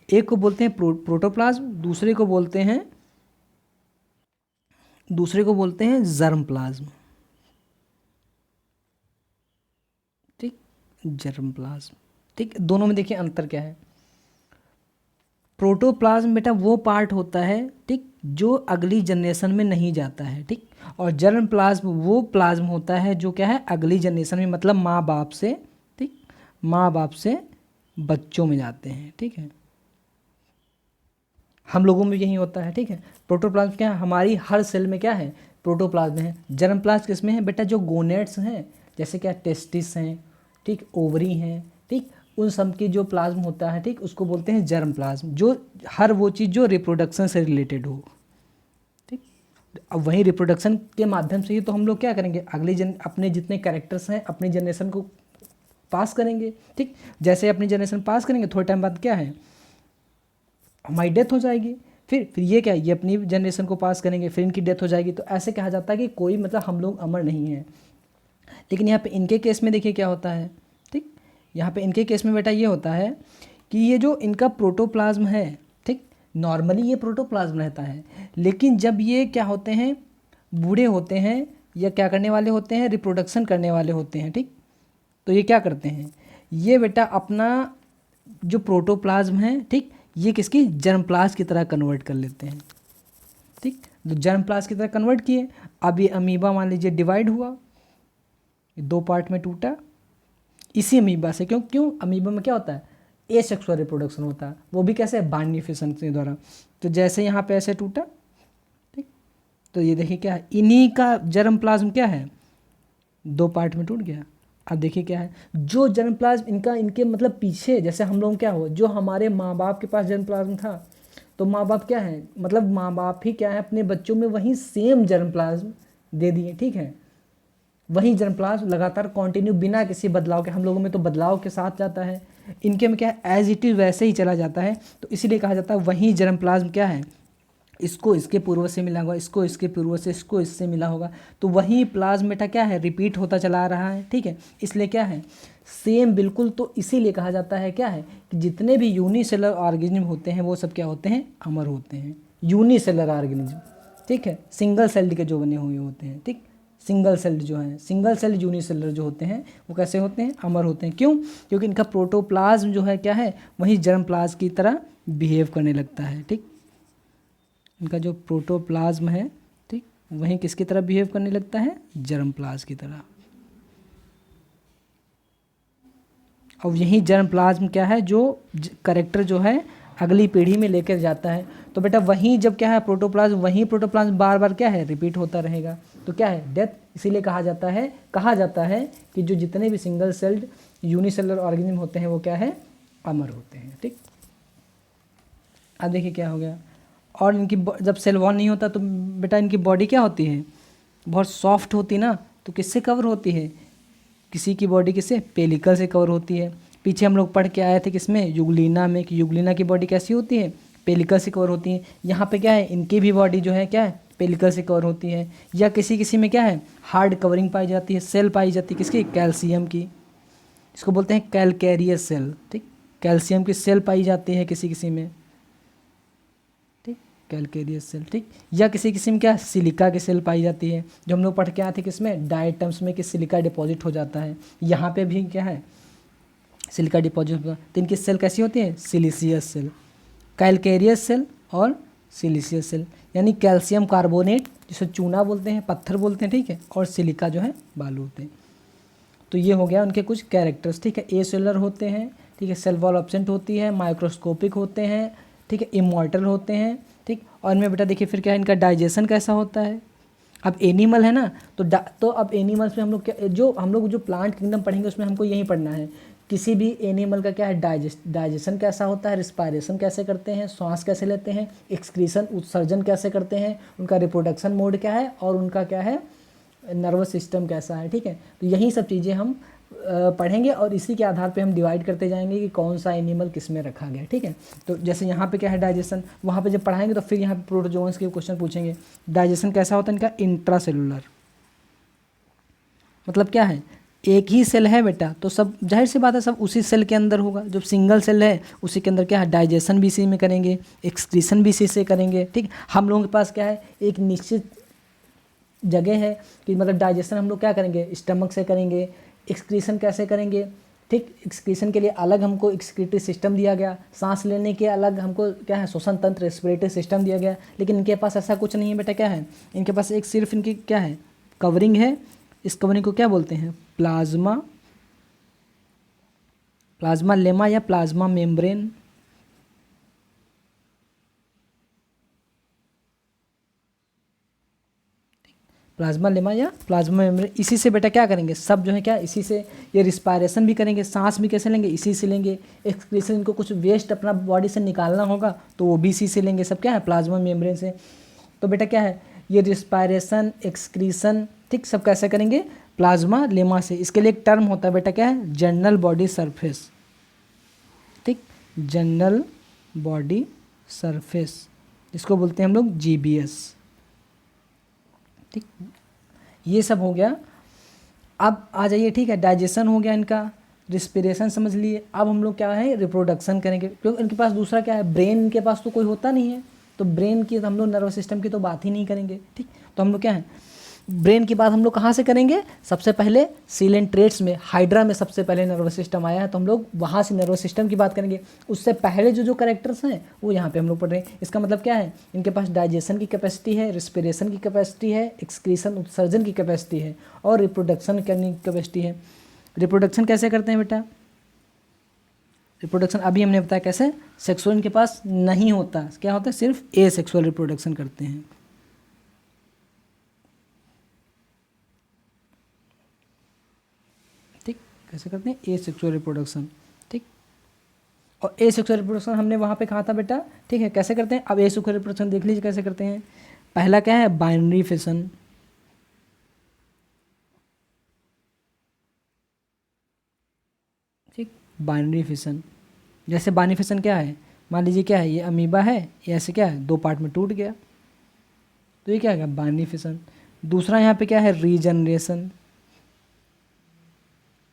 एक को बोलते हैं प्रोटोप्लाज्म, दूसरे को बोलते हैं जर्म प्लाज्म। ठीक, जर्म प्लाज्म। ठीक, दोनों में देखिए अंतर क्या है। प्रोटोप्लाज्म बेटा वो पार्ट होता है ठीक जो अगली जनरेशन में नहीं जाता है। ठीक, और जर्म प्लाज्म वो प्लाज्म होता है जो क्या है अगली जनरेशन में, मतलब माँ बाप से, ठीक, माँ बाप से बच्चों में जाते हैं। ठीक है, हम लोगों में यही होता है। ठीक है, प्रोटोप्लाज्म क्या है हमारी हर सेल में क्या है प्रोटोप्लाज्म है। जर्म प्लाज्म किसमें है बेटा जो गोनेट्स हैं, जैसे क्या टेस्टिस हैं, ठीक, ओवरी हैं, ठीक, उन सब की जो प्लाज्म होता है ठीक उसको बोलते हैं जर्म प्लाज्म, जो हर वो चीज़ जो रिप्रोडक्शन से रिलेटेड हो। ठीक, अब वही रिप्रोडक्शन के माध्यम से ही तो हम लोग क्या करेंगे अपने जितने कैरेक्टर्स हैं अपनी जनरेशन को पास करेंगे। ठीक, जैसे अपनी जनरेशन पास करेंगे थोड़े टाइम बाद क्या है हमारी डेथ हो जाएगी, फिर ये क्या है ये अपनी जनरेशन को पास करेंगे, फिर इनकी डेथ हो जाएगी। तो ऐसे कहा जाता है कि कोई मतलब हम लोग अमर नहीं है। लेकिन यहाँ पे इनके केस में देखिए क्या होता है। ठीक, यहाँ पे इनके केस में बेटा ये होता है कि ये जो इनका प्रोटोप्लाज्म है ठीक, नॉर्मली ये प्रोटोप्लाज्म रहता है, लेकिन जब ये क्या होते हैं बूढ़े होते हैं या क्या करने वाले होते हैं रिप्रोडक्शन करने वाले होते हैं। ठीक, तो ये क्या करते हैं ये बेटा अपना जो प्रोटोप्लाज्म है, ठीक, ये किसकी जर्मप्लाज्म की तरह कन्वर्ट कर लेते हैं, ठीक। तो जर्मप्लाज्म की तरह कन्वर्ट किए। अब ये अमीबा मान लीजिए डिवाइड हुआ, 2 पार्ट में टूटा, इसी अमीबा से। क्यों क्यों अमीबा में क्या होता है, एसेक्सुअल रिप्रोडक्शन होता है, वो भी कैसे, बाइंडिंग फिशन के द्वारा। तो जैसे यहाँ पे ऐसे टूटा, ठीक, तो ये देखिए क्या है, इन्हीं का जर्मप्लाज्म क्या है, 2 पार्ट में टूट गया। अब देखिए क्या है, जो जर्मप्लाज्म इनका, इनके मतलब पीछे, जैसे हम लोग क्या हुआ, जो हमारे माँ बाप के पास जर्मप्लाज्म था, तो माँ बाप क्या है, मतलब माँ बाप ही क्या है, अपने बच्चों में वही सेम जर्मप्लाज्म दे दिए, ठीक है। वही जर्मप्लाज्म लगातार कंटिन्यू बिना किसी बदलाव के, हम लोगों में तो बदलाव के साथ जाता है, इनके में क्या है, एज इट इज वैसे ही चला जाता है। तो इसीलिए कहा जाता है वही जर्मप्लाज्म क्या है, इसको इसके पूर्वज से मिला होगा, इसको इसके पूर्वज से, इसको इससे मिला होगा। तो वही प्लाज्मेटा क्या है, रिपीट होता चला आ रहा है, ठीक है। इसलिए क्या है, सेम बिल्कुल। तो इसीलिए कहा जाता है क्या है, कि जितने भी यूनिसेलर ऑर्गेनिज्म होते हैं वो सब क्या होते हैं, अमर होते हैं। यूनिसेलर ऑर्गेनिज्म, ठीक है, सिंगल सेल्ड के जो बने हुए होते हैं, ठीक। सिंगल सेल्ड जो है, सिंगल सेल्ड यूनिसेलर जो होते हैं वो कैसे होते हैं, अमर होते हैं। क्यों, क्योंकि इनका प्रोटोप्लाज्म जो है क्या है, वही जर्मप्लाज्म की तरह बिहेव करने लगता है, ठीक। इनका जो प्रोटोप्लाज्म है, ठीक, वहीं किसकी तरह बिहेव करने लगता है, जर्मप्लाज्म की तरह। और यही जर्मप्लाज्म क्या है, जो करेक्टर जो है अगली पीढ़ी में लेकर जाता है। तो बेटा वहीं जब क्या है प्रोटोप्लाज्म, वहीं प्रोटोप्लाज्म बार बार क्या है, रिपीट होता रहेगा, तो क्या है, डेथ। इसीलिए कहा जाता है कि जो जितने भी सिंगल सेल्ड यूनिसेलर ऑर्गेनिज्म होते हैं वो क्या है, अमर होते हैं, ठीक। अब देखिए क्या हो गया, और इनकी जब सेल वॉल नहीं होता तो बेटा इनकी बॉडी क्या होती है, बहुत सॉफ्ट होती ना। तो किससे कवर होती है, किसी की बॉडी किससे, पेलिकल से कवर होती है। पीछे हम लोग पढ़ के आए थे किसमें, युगलिना में, कि युगलिना की बॉडी कैसी होती है, पेलिकल से कवर होती है। यहाँ पे क्या है, इनकी भी बॉडी जो है क्या है, पेलिकल से कवर होती है। या किसी किसी में क्या है, हार्ड कवरिंग पाई जाती है, सेल पाई जाती है किसकी, कैल्शियम की, इसको बोलते हैं कैलकैरियस सेल, ठीक। कैल्शियम की सेल पाई जाती है किसी किसी में, कैलकेरियस सेल, ठीक। या किसी किसी में क्या सिलिका की सेल पाई जाती है, जो हम लोग पढ़ के आए थे किसमें, डायटम्स में, कि सिलिका डिपॉजिट हो जाता है। यहाँ पे भी क्या है, सिलिका डिपॉजिट होता है। तो इनकी सेल कैसी होती है, सिलिशियस सेल, कैलकेरियस सेल और सिलिशियस सेल, यानी कैल्शियम कार्बोनेट जिसे चूना बोलते हैं, पत्थर बोलते हैं, ठीक है, और सिलिका जो है बालू होते हैं। तो ये हो गया उनके कुछ कैरेक्टर्स, ठीक है। ए सेलर होते हैं, ठीक है, सेल वॉल एब्सेंट होती है, माइक्रोस्कोपिक होते हैं, ठीक है, इमॉर्टल होते हैं, ठीक। और इनमें बेटा देखिए फिर क्या है, इनका डाइजेशन कैसा होता है। अब एनिमल है ना, तो अब एनिमल्स में हम लोग क्या, जो प्लांट किंगडम पढ़ेंगे उसमें हमको यही पढ़ना है, किसी भी एनिमल का क्या है, डाइजेशन कैसा होता है, रिस्पायरेशन कैसे करते हैं, श्वास कैसे लेते हैं, एक्सक्रीशन उत्सर्जन कैसे करते हैं, उनका रिप्रोडक्शन मोड क्या है, और उनका क्या है, नर्वस सिस्टम कैसा है, ठीक है। तो यही सब चीज़ें हम पढ़ेंगे, और इसी के आधार पे हम डिवाइड करते जाएंगे कि कौन सा एनिमल किस में रखा गया, ठीक है। तो जैसे यहाँ पे क्या है डाइजेशन, वहाँ पे जब पढ़ाएंगे तो फिर यहाँ पे प्रोटोजोन्स के क्वेश्चन पूछेंगे। डाइजेशन कैसा होता है इनका, इंट्रासेलुलर, मतलब क्या है, एक ही सेल है बेटा, तो सब जाहिर सी बात है सब उसी सेल के अंदर होगा। जब सिंगल सेल है उसी के अंदर क्या है, डाइजेशन भी इसी में करेंगे, एक्सक्रीशन भी इसी से करेंगे, ठीक। हम लोगों के पास क्या है, एक निश्चित जगह है कि मतलब डाइजेशन हम लोग क्या करेंगे, स्टमक से करेंगे, एक्सक्रीशन कैसे करेंगे, ठीक। एक्सक्रीशन के लिए अलग हमको एक्सक्रीटरी सिस्टम दिया गया, सांस लेने के अलग हमको क्या है, श्वसन तंत्र रेस्पिरेटरी सिस्टम दिया गया। लेकिन इनके पास ऐसा कुछ नहीं है बेटा, क्या है इनके पास, एक सिर्फ इनकी क्या है, कवरिंग है। इस कवरिंग को क्या बोलते हैं, प्लाज्मा लेमा या प्लाज्मा मेम्ब्रेन, प्लाज्मा लेमा या प्लाज्मा मेम्ब्रेन। इसी से बेटा क्या करेंगे, सब जो है क्या, इसी से ये रिस्पायरेशन भी करेंगे, सांस भी कैसे लेंगे, इसी से लेंगे। एक्सक्रीशन, इनको कुछ वेस्ट अपना बॉडी से निकालना होगा तो वो भी इसी से लेंगे, सब क्या है प्लाज्मा मेम्ब्रेन से। तो बेटा क्या है, ये रिस्पायरेशन, एक्सक्रीशन, ठीक, सब कैसे करेंगे, प्लाज्मा लेमा से। इसके लिए एक टर्म होता है बेटा, क्या है, जनरल बॉडी सरफेस, ठीक, जनरल बॉडी सरफेस, जिसको बोलते हैं हम लोग GBS, ठीक। ये सब हो गया। अब आ जाइए, ठीक है, डाइजेशन हो गया इनका, रिस्पिरेशन समझ लिए। अब हम लोग क्या है, रिप्रोडक्शन करेंगे, क्योंकि इनके पास दूसरा क्या है, ब्रेन इनके पास तो कोई होता नहीं है, तो ब्रेन की हम लोग नर्वस सिस्टम की तो बात ही नहीं करेंगे, ठीक। तो हम लोग क्या है, ब्रेन की बात हम लोग कहाँ से करेंगे, सबसे पहले सीलेंट्रेट्स में, हाइड्रा में सबसे पहले नर्वस सिस्टम आया है, तो हम लोग वहाँ से नर्वस सिस्टम की बात करेंगे। उससे पहले जो जो कैरेक्टर्स हैं वो यहाँ पे हम लोग पढ़ रहे हैं। इसका मतलब क्या है, इनके पास डाइजेशन की कैपेसिटी है, रिस्पिरेशन की कैपेसिटी है, एक्सक्रीशन उत्सर्जन की कैपेसिटी है, और रिप्रोडक्शन करने की कैपेसिटी है। रिप्रोडक्शन कैसे करते हैं बेटा, रिप्रोडक्शन अभी हमने बताया कैसे, सेक्सुअल इनके पास नहीं होता, क्या होता है, सिर्फ ए सेक्सुअल रिप्रोडक्शन करते हैं। ठीक, कैसे करते हैं, ए सेक्सुअल रिप्रोडक्शन। ठीक, और ए सेक्सुअल रिप्रोडक्शन हमने वहाँ पे कहा था बेटा, ठीक है, कैसे करते हैं। अब ए सेक्सुअल रिप्रोडक्शन देख लीजिए कैसे करते हैं। पहला क्या है, बाइनरी फिशन। ठीक, बाइनरी फिशन, जैसे बाइनरी फिशन क्या है, मान लीजिए क्या है, ये अमीबा है, ये ऐसे क्या है, दो पार्ट में टूट गया, तो ये क्या है, बाइनरी फिशन। दूसरा यहाँ पे क्या है, रीजनरेशन।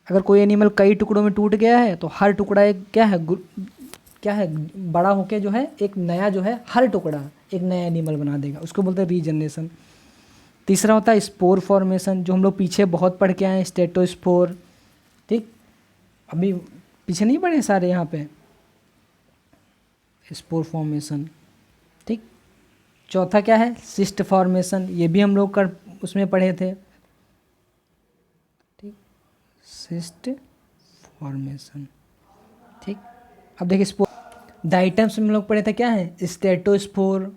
अगर कोई एनिमल कई टुकड़ों में टूट गया है तो हर टुकड़ा एक क्या है बड़ा होके जो है एक नया जो है, हर टुकड़ा एक नया एनिमल बना देगा, उसको बोलते हैं रीजनरेशन। तीसरा होता है स्पोर फॉर्मेशन, जो हम लोग पीछे बहुत पढ़ के आए हैं, स्टेटोस्पोर। ठीक, अभी पीछे नहीं पढ़े सारे यहाँ पे, स्पोर फॉर्मेशन। ठीक, चौथा क्या है, सिस्ट फॉर्मेशन, ये भी हम लोग कर उसमें पढ़े थे। ठीक, सिस्ट फॉर्मेशन। ठीक, अब देखिए स्पोर, डाइटम्स में हम लोग पढ़े थे क्या है, स्टेटोस्पोर,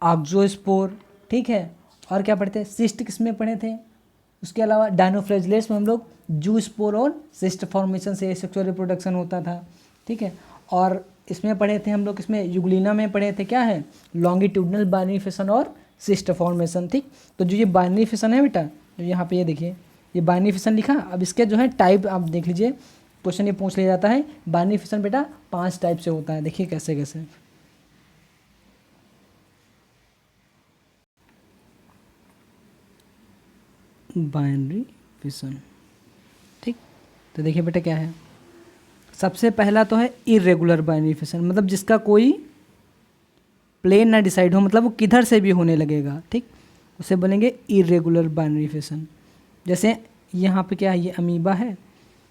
ऑक्सोस्पोर। ठीक है, और क्या पढ़ते हैं, सिस्ट किस में पढ़े थे, उसके अलावा डायनोफ्लैजिलेट्स में हम लोग जूस्पोर और सिस्ट फॉर्मेशन से सेक्सुअल रिप्रोडक्शन होता था। ठीक है, और इसमें पढ़े थे हम लोग, इसमें यूग्लिना में पढ़े थे क्या है, लॉन्गिट्यूडनल बाइनरी फिशन और सिस्ट फॉर्मेशन। ठीक, तो जो ये बाइनरी फिशन है बेटा, जो यहाँ पे ये देखिए, ये बाइनरी फिशन लिखा। अब इसके जो है टाइप आप देख लीजिए, क्वेश्चन ये पूछ लिया जाता है, बाइनरी फिशन बेटा 5 टाइप से होता है। देखिए कैसे कैसे, बाइनरी फिशन। ठीक, तो देखिए बेटा क्या है, सबसे पहला तो है इरेगुलर बाइनरी फिशन, मतलब जिसका कोई प्लेन ना डिसाइड हो, मतलब वो किधर से भी होने लगेगा। ठीक, उसे बोलेंगे इरेगुलर बाइनरी फिशन। जैसे यहाँ पे क्या है, ये अमीबा है,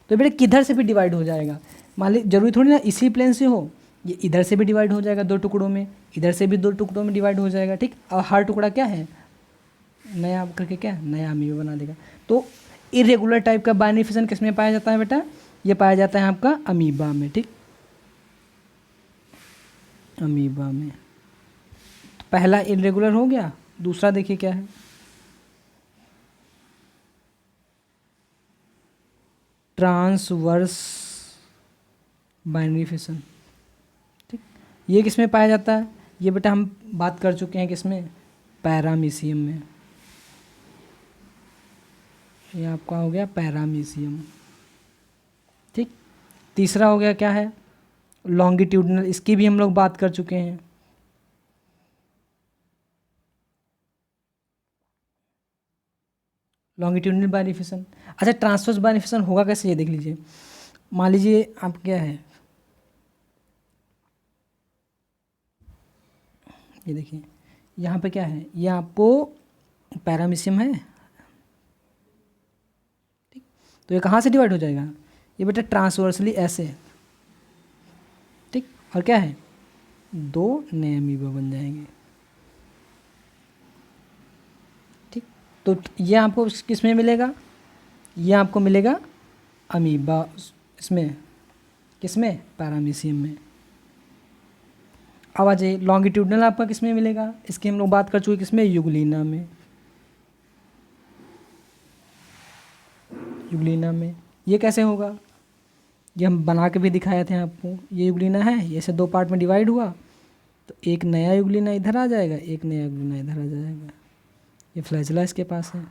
तो बेटा किधर से भी डिवाइड हो जाएगा, मान ली जरूरी थोड़ी ना इसी प्लेन से हो, ये इधर से भी डिवाइड हो जाएगा 2 टुकड़ों में, इधर से भी 2 टुकड़ों में डिवाइड हो जाएगा। ठीक, और हर टुकड़ा क्या है, नया करके क्या नया अमीबा बना देगा। तो इरेगुलर टाइप का बाइनरी फिशन किस में पाया जाता है बेटा, ये पाया जाता है आपका अमीबा में। ठीक, अमीबा में तो पहला इरेगुलर हो गया। दूसरा देखिए क्या है, ट्रांसवर्स बाइनरी फिशन। ठीक, ये किस में पाया जाता है, ये बेटा हम बात कर चुके हैं किसमें, पैरामीशियम में। ये आपका हो गया पैरामीशियम। ठीक, तीसरा हो गया क्या है, लॉन्गिट्यूडनल, इसकी भी हम लोग बात कर चुके हैं। Longitudinal binary fission. अच्छा, ट्रांसवर्स बाइनरी फिशन होगा कैसे, ये देख लीजिए। मान लीजिए आप क्या है, ये देखिए यहाँ पे क्या है, ये आपको पैरामीशियम है। ठीक, तो ये कहाँ से डिवाइड हो जाएगा, ये बेटा ट्रांसवर्सली ऐसे। ठीक, और क्या है, 2 नए अमीबा बन जाएंगे। ठीक, तो ये आपको किस में मिलेगा, ये आपको मिलेगा अमीबा इसमें, किसमें, पैरामीशियम में। अब आ जाइए लॉन्गिट्यूडनल आपका किस में मिलेगा, इसकी हम लोग बात कर चुके किसमें, यूग्लिना में। यूग्लिना में ये कैसे होगा, ये हम बना के भी दिखाए थे आपको। ये यूग्लिना है, ये से 2 पार्ट में डिवाइड हुआ, तो एक नया यूग्लिना इधर आ जाएगा, एक नया यूग्लिना इधर आ जाएगा। ये फ्लैजेला इसके पास है।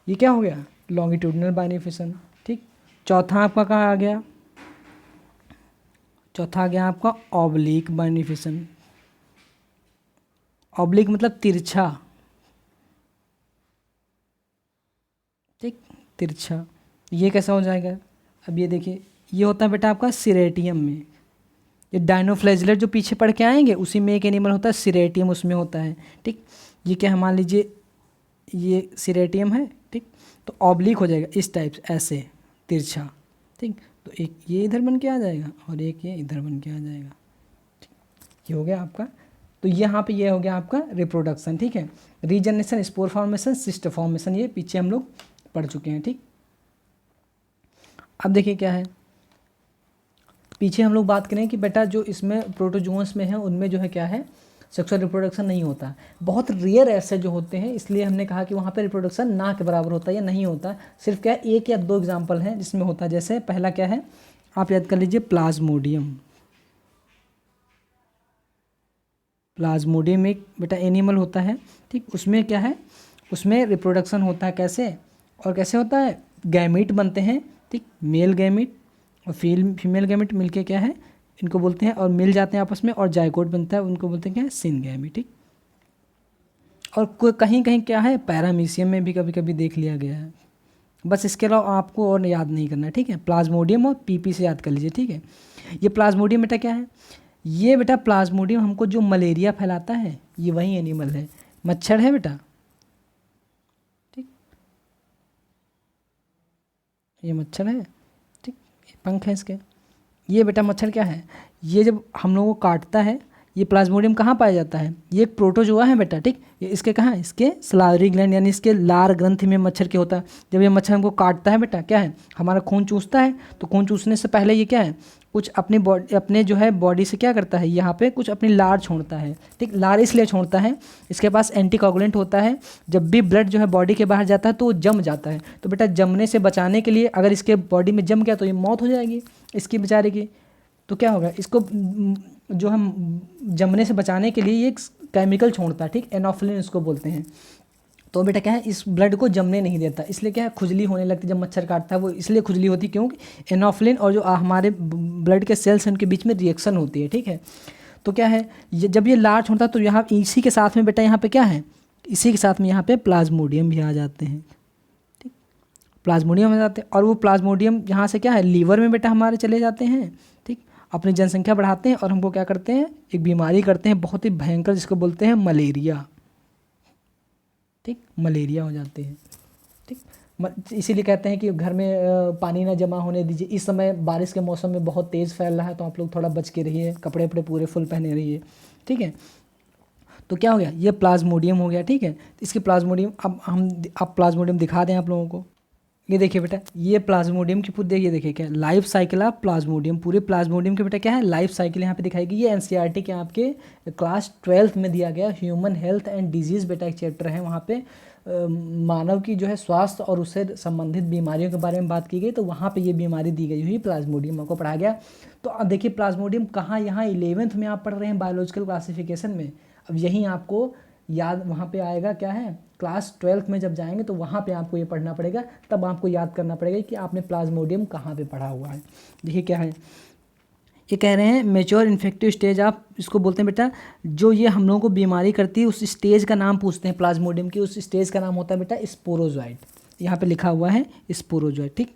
ये क्या हो गया, लॉन्गिट्यूडनल बाइनरी फिशन। ठीक, चौथा आपका कहाँ आ गया, चौथा आ गया आपका ऑब्लिक बाइनरी फिशन। ऑब्लिक मतलब तिरछा। ठीक, तिरछा, ये कैसा हो जाएगा, अब ये देखिए, ये होता है बेटा आपका सिरेटियम में। ये डायनोफ्लैजिलेट जो पीछे पढ़ के आएंगे उसी में एक एनिमल होता है सिरेटियम, उसमें होता है। ठीक, ये क्या है, मान लीजिए ये सीरेटियम है, ठीक, तो ऑब्लिक हो जाएगा इस टाइप से, ऐसे तिरछा, ठीक। तो एक ये इधर बन के आ जाएगा और एक ये इधर बन के आ जाएगा, ठीक, ये हो गया आपका। तो यहाँ पे ये हो गया आपका रिप्रोडक्शन, ठीक है। Regeneration, spore formation, cyst formation, ये पीछे हम लोग पढ़ चुके हैं, ठीक। अब देखिए क्या है, पीछे हम लोग बात करें कि बेटा जो इसमें प्रोटोजोन्स में है उनमें जो है क्या है, सेक्सुअल रिप्रोडक्शन नहीं होता, बहुत रेयर ऐसे जो होते हैं, इसलिए हमने कहा कि वहाँ पे रिप्रोडक्शन ना के बराबर होता है या नहीं होता। सिर्फ क्या है, एक या दो एग्जाम्पल हैं जिसमें होता है। जैसे पहला क्या है, आप याद कर लीजिए, प्लाज्मोडियम। प्लाज्मोडियम एक बेटा एनिमल होता है, ठीक, उसमें क्या है, उसमें रिप्रोडक्शन होता है कैसे, और कैसे होता है, गैमीट बनते हैं, ठीक, मेल गैमीट और फीमेल गैमीट मिलके क्या है, इनको बोलते हैं, और मिल जाते हैं आपस में और जायगोट बनता है, उनको बोलते हैं क्या है, सिनगैमीट, ठीक। और कहीं कहीं क्या है, पैरामीशियम में भी कभी कभी देख लिया गया है। बस इसके अलावा आपको और याद नहीं करना है, ठीक है। प्लाज्मोडियम और पीपी से याद कर लीजिए, ठीक है। ये प्लाज्मोडियम बेटा क्या है, ये बेटा प्लाज्मोडियम हमको जो मलेरिया फैलाता है ये वही एनिमल है, मच्छर है बेटा, ठीक, ये मच्छर है, ठीक, पंख है इसके। ये बेटा मच्छर क्या है, ये जब हम लोगों को काटता है, ये प्लाज्मोडियम कहाँ पाया जाता है, ये एक प्रोटोजोआ है बेटा, ठीक। ये इसके कहाँ, इसके सलावरी ग्लैंड यानी इसके लार ग्रंथि में मच्छर के होता है। जब ये मच्छर हमको काटता है बेटा, क्या है, हमारा खून चूसता है, तो खून चूसने से पहले ये क्या है, कुछ अपनी बॉडी, अपने जो है बॉडी से क्या करता है, यहाँ पे कुछ अपनी लार छोड़ता है, ठीक। लार इसलिए छोड़ता है, इसके पास एंटीकोगुलेंट होता है, जब भी ब्लड जो है बॉडी के बाहर जाता है तो वो जम जाता है। तो बेटा जमने से बचाने के लिए, अगर इसके बॉडी में जम गया तो ये मौत हो जाएगी इसकी बेचारे की। तो क्या होगा, इसको जो हम जमने से बचाने के लिए ये एक केमिकल छोड़ता है, ठीक, एनोफ्लिन इसको बोलते हैं। तो बेटा क्या है, इस ब्लड को जमने नहीं देता, इसलिए क्या है, खुजली होने लगती है। जब मच्छर काटता है वो इसलिए खुजली होती है क्योंकि एनोफ्लिन और जो हमारे ब्लड के सेल्स हैं उनके बीच में रिएक्शन होती है, ठीक है। तो क्या है, जब ये लार छोड़ता है तो यहाँ इसी के साथ में बेटा यहाँ पे क्या है, इसी के साथ में यहाँ पे प्लाज्मोडियम भी आ जाते हैं, ठीक, प्लाज्मोडियम आ जाते हैं। और वो प्लाज्मोडियम यहाँ से क्या है, लीवर में बेटा हमारे चले जाते हैं, ठीक, अपनी जनसंख्या बढ़ाते हैं और हमको क्या करते हैं, एक बीमारी करते हैं बहुत ही भयंकर, जिसको बोलते हैं मलेरिया, ठीक, मलेरिया हो जाते हैं, ठीक। इसीलिए कहते हैं कि घर में पानी ना जमा होने दीजिए। इस समय बारिश के मौसम में बहुत तेज़ फैल रहा है, तो आप लोग थोड़ा बच के रहिए, कपड़े वपड़े पूरे फुल पहने रहिए, ठीक है। तो क्या हो गया, ये प्लाज्मोडियम हो गया, ठीक है। इसके प्लाज्मोडियम अब प्लाज्मोडियम दिखा दें आप लोगों को। ये देखिए बेटा, ये प्लाज्मोडियम की पूरी, ये देखिए क्या लाइफ साइकिल ऑफ प्लाज्मोडियम, पूरे प्लाज्मोडियम के बेटा क्या है, लाइफ साइकिल यहाँ पे दिखाएगी। ये एनसीईआरटी के आपके क्लास 12th में दिया गया, ह्यूमन हेल्थ एंड डिजीज़ बेटा एक चैप्टर है, वहाँ पे मानव की जो है स्वास्थ्य और उससे संबंधित बीमारियों के बारे में बात की गई। तो वहाँ पे ये बीमारी दी गई हुई प्लाज्मोडियम को पढ़ा गया। तो अब देखिए प्लाज्मोडियम कहाँ, यहाँ 11th में आप पढ़ रहे हैं बायोलॉजिकल क्लासिफिकेशन में। अब यहीं आपको याद वहाँ पे आएगा, क्या है, क्लास 12th में जब जाएंगे तो वहाँ पे आपको ये पढ़ना पड़ेगा, तब आपको याद करना पड़ेगा कि आपने प्लाज्मोडियम कहाँ पे पढ़ा हुआ है। देखिए क्या है, ये कह रहे हैं मेच्योर इन्फेक्टिव स्टेज, आप इसको बोलते हैं बेटा, जो ये हम लोगों को बीमारी करती है उस स्टेज का नाम पूछते हैं प्लाज्मोडियम की, उस स्टेज का नाम होता है बेटा स्पोरोजॉइट। यहाँ पे लिखा हुआ है स्पोरोजॉइट, ठीक,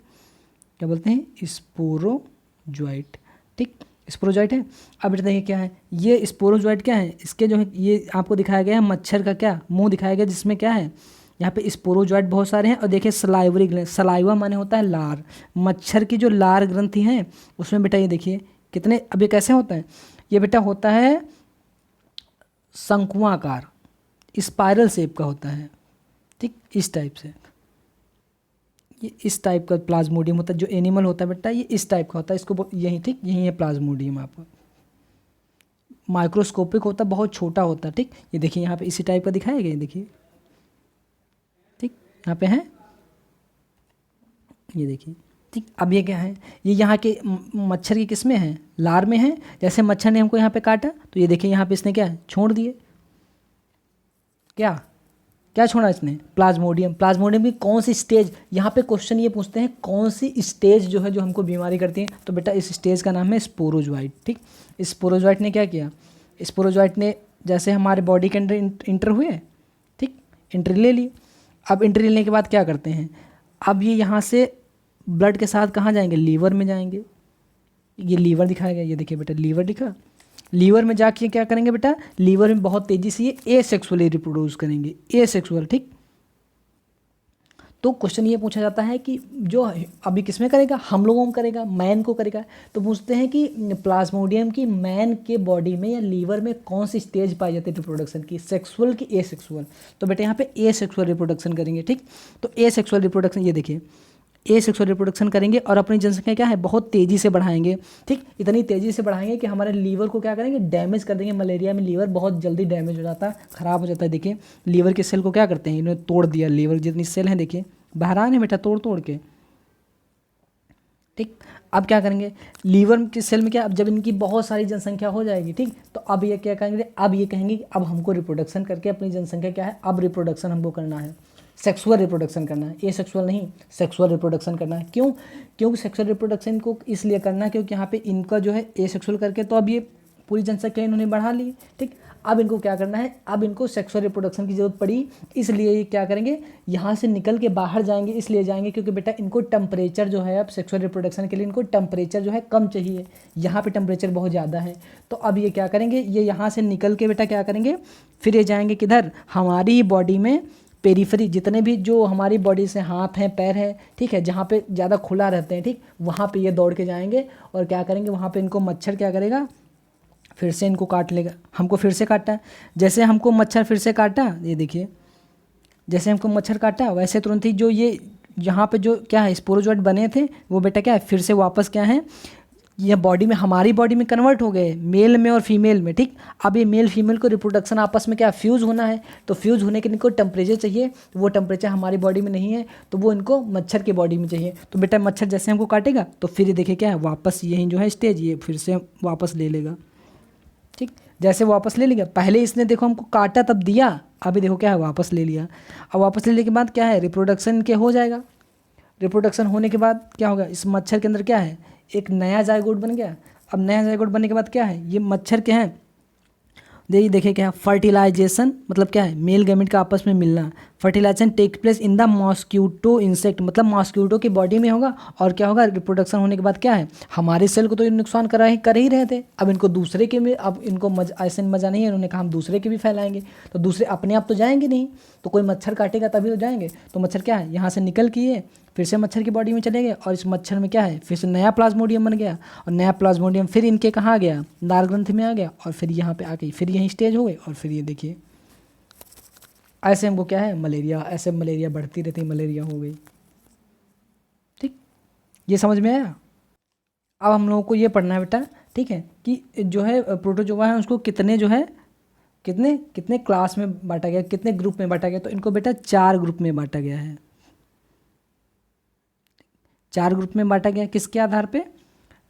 क्या बोलते हैं, स्पोरोजॉइट, ठीक, स्पोरोजॉइट है। अब बेटा देखिए क्या है, ये स्पोरोजॉइट क्या है, इसके जो है ये आपको दिखाया गया है मच्छर का क्या मुंह दिखाया गया, जिसमें क्या है, यहाँ पे स्पोरोजॉइट बहुत सारे हैं। और देखिए सलाइवरी ग्लैंड, सलाइवा माने होता है लार, मच्छर की जो लार ग्रंथि हैं उसमें बेटा ये देखिए कितने, अब ये कैसे होता है, ये बेटा होता है शंकुआकार, स्पाइरल शेप का होता है, ठीक, इस टाइप से, ये इस टाइप का प्लाज्मोडियम होता है। जो एनिमल होता है बेटा ये इस टाइप का होता है, इसको यही, ठीक, यही है प्लाज्मोडियम। आपको माइक्रोस्कोपिक होता है, बहुत छोटा होता है, ठीक। ये देखिए यहाँ पे इसी टाइप का दिखाया गया, देखिए, ठीक, यहाँ पे है, ये देखिए, ठीक। अब ये क्या है, ये यहाँ के मच्छर की किस में है, लार में है। जैसे मच्छर ने हमको यहाँ पे काटा तो ये देखिए यहाँ पे इसने क्या छोड़ दिए, क्या क्या छोड़ा इसने, प्लाज्मोडियम। प्लाज्मोडियम की कौन सी स्टेज, यहाँ पे क्वेश्चन ये पूछते हैं कौन सी स्टेज जो है जो हमको बीमारी करती है, तो बेटा इस स्टेज का नाम है स्पोरोजॉइट, ठीक। स्पोरोजॉइट ने क्या किया, स्पोरोजॉइट ने जैसे हमारे बॉडी के अंदर इंटर हुए, ठीक, एंट्री ले ली। अब एंट्री लेने के बाद क्या करते हैं, अब ये यहाँ से ब्लड के साथ कहाँ जाएंगे, लीवर में जाएंगे। ये लीवर दिखाया गया, ये देखिए बेटा लीवर दिखा, लीवर में जाके क्या करेंगे बेटा, लीवर में बहुत तेज़ी से ये एसेक्सुअली रिप्रोड्यूस करेंगे, एसेक्सुअल, ठीक। तो क्वेश्चन ये पूछा जाता है कि जो अभी किसमें करेगा, हम लोगों में करेगा, मैन को करेगा। तो पूछते हैं कि प्लाज्मोडियम की मैन के बॉडी में या लीवर में कौन सी स्टेज पाई जाती है रिप्रोडक्शन की, सेक्सुअल की ए सेक्सुअल। तो बेटे यहाँ पे ए सेक्सुअल रिप्रोडक्शन करेंगे। ठीक, तो ए सेक्सुअल रिप्रोडक्शन, ये देखिए ए सेक्सुअल रिप्रोडक्शन करेंगे और अपनी जनसंख्या क्या है बहुत तेज़ी से बढ़ाएंगे। ठीक, इतनी तेज़ी से बढ़ाएंगे कि हमारे लीवर को क्या करेंगे, डैमेज कर देंगे। मलेरिया में लीवर बहुत जल्दी डैमेज हो जाता है, ख़राब हो जाता है। देखिए लीवर के सेल को क्या करते हैं, इन्होंने तोड़ दिया। लीवर जितनी सेल हैं देखिए बहरान है बेटा, तोड़ तोड़ के। ठीक, अब क्या करेंगे, लीवर के सेल में क्या, अब जब इनकी बहुत सारी जनसंख्या हो जाएगी, ठीक, तो अब ये क्या कहेंगे, अब ये कहेंगे कि अब हमको रिप्रोडक्शन करके अपनी जनसंख्या क्या है, अब रिप्रोडक्शन हमको करना है, सेक्सुअल रिप्रोडक्शन करना है। ये सेक्सुअल नहीं, सेक्सुअल रिप्रोडक्शन करना है। क्यों, क्योंकि सेक्सुअल रिप्रोडक्शन को इसलिए करना है क्योंकि यहाँ पे इनका जो है ए सेक्सुअल करके तो अब ये पूरी जनसंख्या इन्होंने बढ़ा ली। ठीक, अब इनको क्या करना है, अब इनको सेक्सुअल रिप्रोडक्शन की जरूरत पड़ी, इसलिए ये क्या करेंगे, यहाँ से निकल के बाहर जाएंगे। इसलिए जाएंगे क्योंकि बेटा इनको टेम्परेचर जो है, अब सेक्सुअल रिप्रोडक्शन के लिए इनको टेम्परेचर जो है कम चाहिए, यहाँ पे टेम्परेचर बहुत ज़्यादा है। तो अब ये क्या करेंगे, ये यहाँ से निकल के बेटा क्या करेंगे, फिर ये जाएंगे किधर, हमारी बॉडी में पेरीफेरी, जितने भी जो हमारी बॉडी से हाथ हैं पैर हैं, ठीक है, जहाँ पे ज़्यादा खुला रहते हैं, ठीक, वहाँ पे ये दौड़ के जाएंगे और क्या करेंगे, वहाँ पे इनको मच्छर क्या करेगा, फिर से इनको काट लेगा। हमको फिर से काटा, जैसे हमको मच्छर फिर से काटा, ये देखिए जैसे हमको मच्छर काटा वैसे तुरंत ही जो ये यहाँ पे जो क्या है स्पोरोजोइट बने थे वो बेटा क्या है फिर से वापस क्या है, ये बॉडी में, हमारी बॉडी में कन्वर्ट हो गए, मेल में और फीमेल में। ठीक, अब ये मेल फीमेल को रिप्रोडक्शन आपस में क्या फ्यूज़ होना है, तो फ्यूज़ होने के लिए इनको टेम्परेचर चाहिए, तो वो टेम्परेचर हमारी बॉडी में नहीं है, तो वो इनको मच्छर की बॉडी में चाहिए। तो बेटा मच्छर जैसे हमको काटेगा तो फिर ये देखिए क्या है, वापस यही जो है स्टेज ये फिर से वापस ले लेगा। ठीक, जैसे वापस ले लिया, पहले इसने देखो हमको काटा तब दिया, अभी देखो क्या है वापस ले लिया। अब वापस लेने के बाद क्या है, रिप्रोडक्शन के हो जाएगा। रिप्रोडक्शन होने के बाद क्या होगा, इस मच्छर के अंदर क्या है, एक नया जायगोट बन गया। अब नया जायगोट बनने के बाद क्या है, ये मच्छर के हैं, देखिए क्या है, फर्टिलाइजेशन मतलब क्या है, मेल गैमेट का आपस में मिलना। Fertilization take place in the mosquito insect, मतलब मॉस्क्यूटो की बॉडी में होगा। और क्या होगा, रिप्रोडक्शन होने के बाद क्या है, हमारे सेल को तो ये नुकसान कर ही रहे थे, अब इनको दूसरे के में, अब इनको ऐसे मज़ा नहीं है, इन्होंने कहा हम दूसरे के भी फैलाएंगे। तो दूसरे अपने आप तो जाएंगे नहीं, तो कोई मच्छर काटेगा तभी तो जाएंगे। तो मच्छर क्या है, यहाँ से निकल के ये फिर से मच्छर की बॉडी में चले गए और इस मच्छर में क्या है, फिर से नया प्लाज्मोडियम बन गया। और नया प्लाज्मोडियम फिर इनके कहाँ आ गया, नार ग्रंथि में आ गया, और फिर यहाँ पे आ गई, फिर यहीं स्टेज हो गए। और फिर ये देखिए ऐसे हमको क्या है, मलेरिया, ऐसे मलेरिया बढ़ती रहती, मलेरिया हो गई। ठीक, ये समझ में आया। अब हम लोगों को ये पढ़ना है बेटा, ठीक है, कि जो है प्रोटोजोआ है उसको कितने जो है कितने कितने क्लास में बांटा गया, कितने ग्रुप में बांटा गया। तो इनको बेटा 4 ग्रुप में बांटा गया है। 4 ग्रुप में बांटा गया, किसके आधार पे,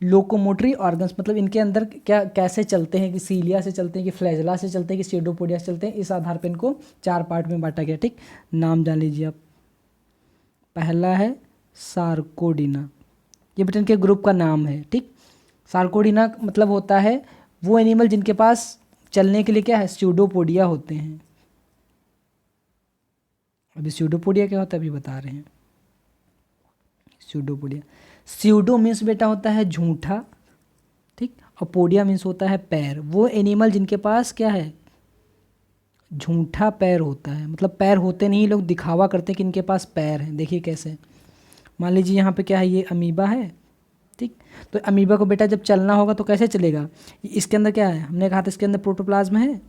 लोकोमोटरी ऑर्गन्स, मतलब इनके अंदर क्या कैसे चलते हैं, कि सीलिया से चलते हैं, कि फ्लैजला से चलते हैं, कि स्यूडोपोडिया से चलते हैं, इस आधार पे इनको 4 पार्ट में बांटा गया। ठीक, नाम जान लीजिए आप। पहला है सार्कोडिना, ये बेटा इनके ग्रुप का नाम है। ठीक, सार्कोडिना मतलब होता है वो एनिमल जिनके पास चलने के लिए क्या है, स्यूडोपोडिया होते हैं। अभी स्यूडोपोडिया क्या होता है अभी बता रहे हैं। स्यूडोपोडिया, स्यूडो मीन्स बेटा होता है झूठा, ठीक, और पोडिया मीन्स होता है पैर। वो एनिमल जिनके पास क्या है, झूठा पैर होता है, मतलब पैर होते नहीं, लोग दिखावा करते हैं कि इनके पास पैर हैं। देखिए कैसे, मान लीजिए यहाँ पे क्या है, ये अमीबा है, ठीक, तो अमीबा को बेटा जब चलना होगा तो कैसे चलेगा, इसके अंदर क्या है, हमने कहा था इसके अंदर प्रोटोप्लाज्म है।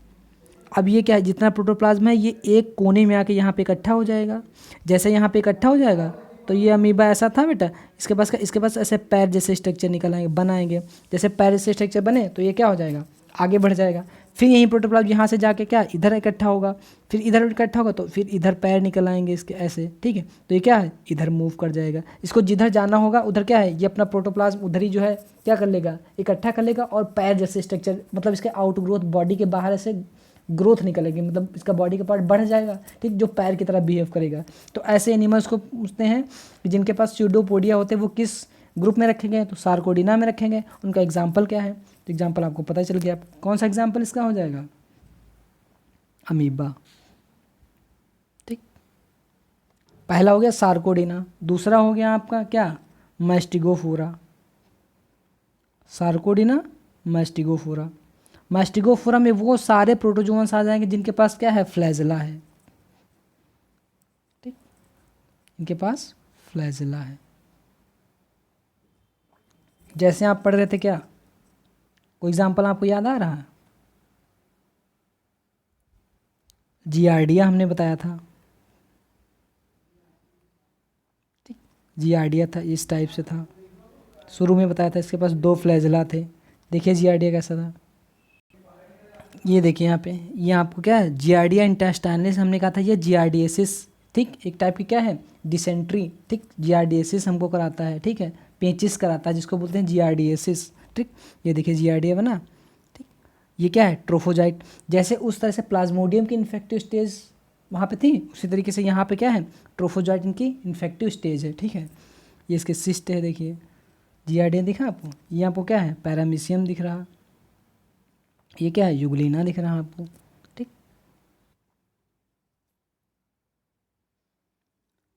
अब ये क्या है, जितना प्रोटोप्लाज्म है ये एक कोने में आके यहाँ पे इकट्ठा हो जाएगा। जैसे यहाँ पे इकट्ठा हो जाएगा तो ये अमीबा ऐसा था बेटा, इसके पास ऐसे पैर जैसे स्ट्रक्चर निकल आएंगे, बनाएंगे। जैसे पैर जैसे स्ट्रक्चर बने तो ये क्या हो जाएगा, आगे बढ़ जाएगा। फिर यही प्रोटोप्लाज्म यहाँ से जाके क्या इधर इकट्ठा होगा, फिर इधर इकट्ठा होगा तो फिर इधर पैर निकल आएंगे इसके ऐसे, ठीक है। तो ये क्या है, इधर मूव कर जाएगा। इसको जिधर जाना होगा उधर क्या है, ये अपना प्रोटोप्लाज्म उधर ही जो है क्या कर लेगा, इकट्ठा कर लेगा। और पैर जैसे स्ट्रक्चर, मतलब इसके आउट ग्रोथ, बॉडी के बाहर ऐसे ग्रोथ निकलेगी, मतलब इसका बॉडी का पार्ट बढ़ जाएगा, ठीक, जो पैर की तरह बिहेव करेगा। तो ऐसे एनिमल्स को पूछते हैं कि जिनके पास स्यूडोपोडिया होते हैं वो किस ग्रुप में रखे गए, तो सार्कोडिना में रखे गए। उनका एग्जाम्पल क्या है, तो एग्जाम्पल आपको पता चल गया। कौन सा एग्जाम्पल इसका हो जाएगा, अमीबा। ठीक, पहला हो गया सार्कोडिना, दूसरा हो गया आपका क्या, मैस्टिगोफोरा। सार्कोडिना, मैस्टिगोफोरा। मैस्टिगोफोरा में वो सारे प्रोटोजोअन्स आ जाएंगे जिनके पास क्या है, फ्लैजला है। ठीक, इनके पास फ्लैजिला है। जैसे आप पढ़ रहे थे, क्या कोई एग्जाम्पल आपको याद आ रहा है? जियार्डिया हमने बताया था, ठीक, जियार्डिया था, इस टाइप से था, शुरू में बताया था, इसके पास 2 फ्लैजिला थे। देखिए जियार्डिया कैसा था, ये देखिए यहाँ पे, ये आपको क्या है, जियार्डिया इंटेस्टाइनलिस हमने कहा था, ये जियार्डियसिस, ठीक, एक टाइप की क्या है, डिसेंट्री, ठीक, जियार्डियसिस हमको कराता है, ठीक है, पेचिस कराता है, जिसको बोलते हैं जियार्डियसिस, ठीक। ये देखिए जियार्डिया बना, ठीक। ये क्या है, ट्रोफोजाइट। जैसे उस तरह से प्लाज्मोडियम की इन्फेक्टिव स्टेज वहाँ पे थी, उसी तरीके से यहाँ पे क्या है, ट्रोफोजाइट इनकी इन्फेक्टिव स्टेज है, ठीक है। ये इसके सिस्ट है, देखिए जियार्डिया दिखा आपको, ये आपको क्या है, पैरामीशियम दिख रहा, ये क्या है, यूग्लिना दिख रहा है आपको, ठीक।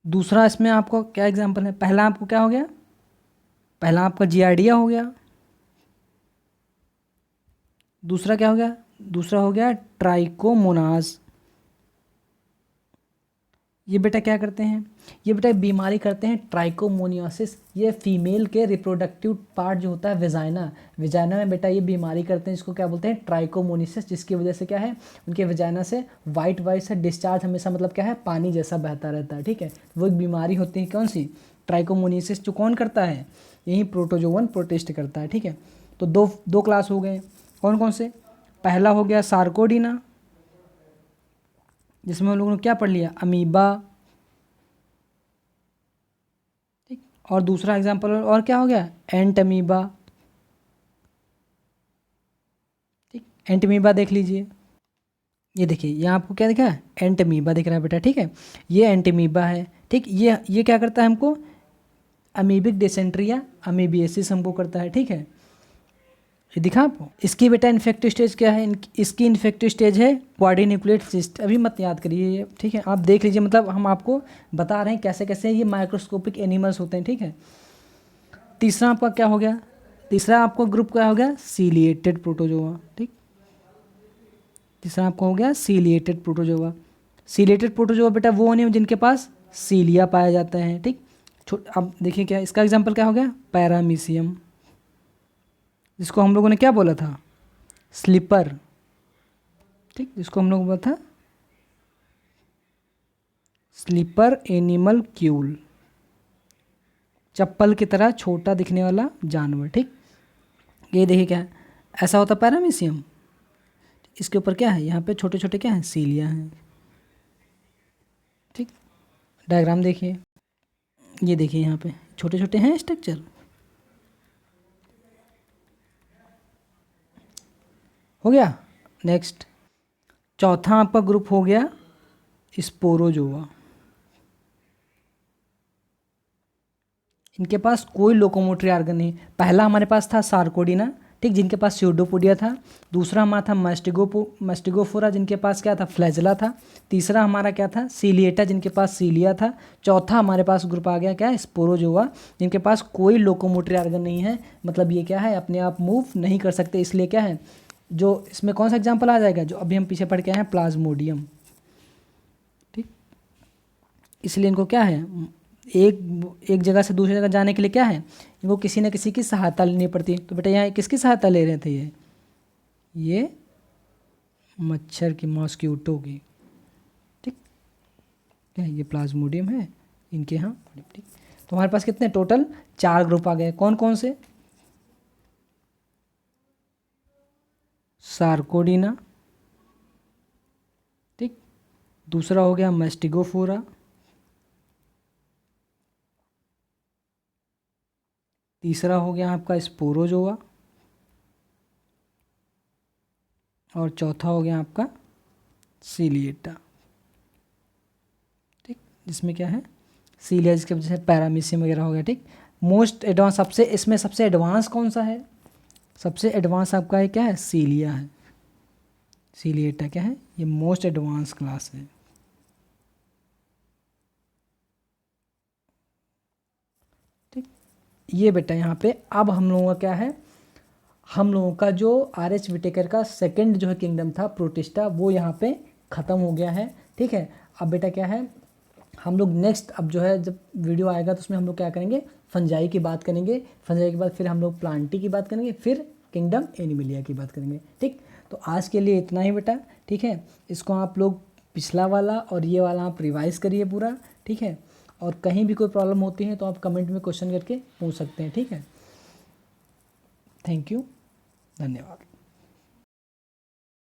दूसरा इसमें आपको क्या एग्जांपल है, पहला आपको क्या हो गया, पहला आपका जियार्डिया हो गया, दूसरा क्या हो गया, दूसरा हो गया ट्राइकोमोनास। ये बेटा क्या करते हैं, ये बेटा बीमारी करते हैं ट्राइकोमोनियासिस, ये फीमेल के रिप्रोडक्टिव पार्ट जो होता है वेजाइना, वेजाइना में बेटा ये बीमारी करते हैं, जिसको क्या बोलते हैं, ट्राइकोमोनिसिस, जिसकी वजह से क्या है, उनके वेजाइना से वाइट वाइट से डिस्चार्ज हमेशा, मतलब क्या है, पानी जैसा बहता रहता है, ठीक है। वो एक बीमारी होती है, कौन सी, ट्राइकोमोनिसिस, जो कौन करता है, यही प्रोटोजोवन प्रोटिस्ट करता है, ठीक है। तो दो क्लास हो गए, कौन कौन से, पहला हो गया सार्कोडीना, जिसमें हम लोगों ने क्या पढ़ लिया, अमीबा, ठीक, और दूसरा एग्जांपल और क्या हो गया, एंटमीबा, ठीक, एंटमीबा देख लीजिए, ये देखिए यहाँ आपको क्या दिखा है, एंटमीबा दिख रहा है बेटा, ठीक है, ये एंटमीबा है, ठीक। ये क्या करता है हमको, अमीबिक डिसेंट्री या अमीबियसिस हमको करता है, ठीक है। ये दिखा आपको, इसकी बेटा इन्फेक्टिव स्टेज क्या है, इसकी इन्फेक्टिव स्टेज है क्वाड्रीन्यूक्लिएट सिस्ट, अभी मत याद करिए ये, ठीक है, आप देख लीजिए, मतलब हम आपको बता रहे हैं कैसे कैसे ये माइक्रोस्कोपिक एनिमल्स होते हैं, ठीक है। तीसरा आपका क्या हो गया, तीसरा आपका ग्रुप क्या हो गया, सीलिएटेड प्रोटोजोआ, ठीक, तीसरा आपका हो गया सीलिएटेड प्रोटोजोआ। सीलिएटेड प्रोटोजोआ बेटा वो होने जिनके पास सीलिया पाया जाता है, ठीक। अब देखिए क्या इसका एग्जाम्पल क्या हो गया, पैरामीशियम, जिसको हम लोगों ने क्या बोला था, स्लीपर, ठीक, जिसको हम लोग बोला था स्लीपर एनिमल क्यूल, चप्पल की तरह छोटा दिखने वाला जानवर, ठीक। ये देखिए क्या है, ऐसा होता पैरामीशियम, इसके ऊपर क्या है, यहाँ पे छोटे छोटे क्या हैं, सीलिया हैं, ठीक। डायग्राम देखिए, ये देखिए यहाँ पे छोटे छोटे हैं स्ट्रक्चर, हो गया। नेक्स्ट चौथा आपका ग्रुप हो गया स्पोरोजोआ, इनके पास कोई लोकोमोटरी ऑर्गन नहीं। पहला हमारे पास था सार्कोडिना, ठीक, जिनके पास स्यूडोपोडिया था। दूसरा हमारा था मैस्टिगोफोरा, जिनके पास क्या था, फ्लैजिला था। तीसरा हमारा क्या था, सीलिएटा, जिनके पास सीलिया था। चौथा हमारे पास ग्रुप आ गया क्या, स्पोरोजोआ, जिनके पास कोई लोकोमोटरी ऑर्गन नहीं है, मतलब ये क्या है, अपने आप मूव नहीं कर सकते, इसलिए क्या है, जो इसमें कौन सा एग्जाम्पल आ जाएगा, जो अभी हम पीछे पढ़ के आए हैं, प्लाज्मोडियम, ठीक। इसलिए इनको क्या है, एक जगह से दूसरी जगह जाने के लिए क्या है, इनको किसी न किसी की सहायता लेनी पड़ती है। तो बेटा यहाँ किसकी सहायता ले रहे थे, ये मच्छर की, मॉस्क्यूटो की, ठीक, क्या ये प्लाज्मोडियम है इनके यहाँ, ठीक। तो हमारे पास कितने टोटल 4 ग्रुप आ गए, कौन कौन से, सार्कोडिना, ठीक, दूसरा हो गया मैस्टिगोफोरा, तीसरा हो गया आपका स्पोरोजोआ, और चौथा हो गया आपका सीलिएटा, ठीक, जिसमें क्या है, सीलिया, जिसके वजह से पैरामीशियम वगैरह हो गया, ठीक। मोस्ट एडवांस, सबसे इसमें सबसे एडवांस कौन सा है, सबसे एडवांस आपका है क्या है, सीलिया है, सीलिएटा क्या है, ये मोस्ट एडवांस क्लास है, ठीक। ये बेटा यहाँ पे अब हम लोगों का क्या है, हम लोगों का जो आर.एच. विटेकर का सेकंड जो है किंगडम था प्रोटिस्टा, वो यहाँ पे ख़त्म हो गया है, ठीक है। अब बेटा क्या है, हम लोग नेक्स्ट अब जो है जब वीडियो आएगा तो उसमें हम लोग क्या करेंगे, फंजाई की बात करेंगे, फंजाई के बाद फिर हम लोग प्लांटी की बात करेंगे, फिर किंगडम एनिमिलिया की बात करेंगे। ठीक, तो आज के लिए इतना ही बेटा। ठीक है, इसको आप लोग पिछला वाला और ये वाला आप रिवाइज करिए पूरा। ठीक है, और कहीं भी कोई प्रॉब्लम होती है तो आप कमेंट में क्वेश्चन करके पूछ सकते हैं। ठीक है, थैंक यू, धन्यवाद।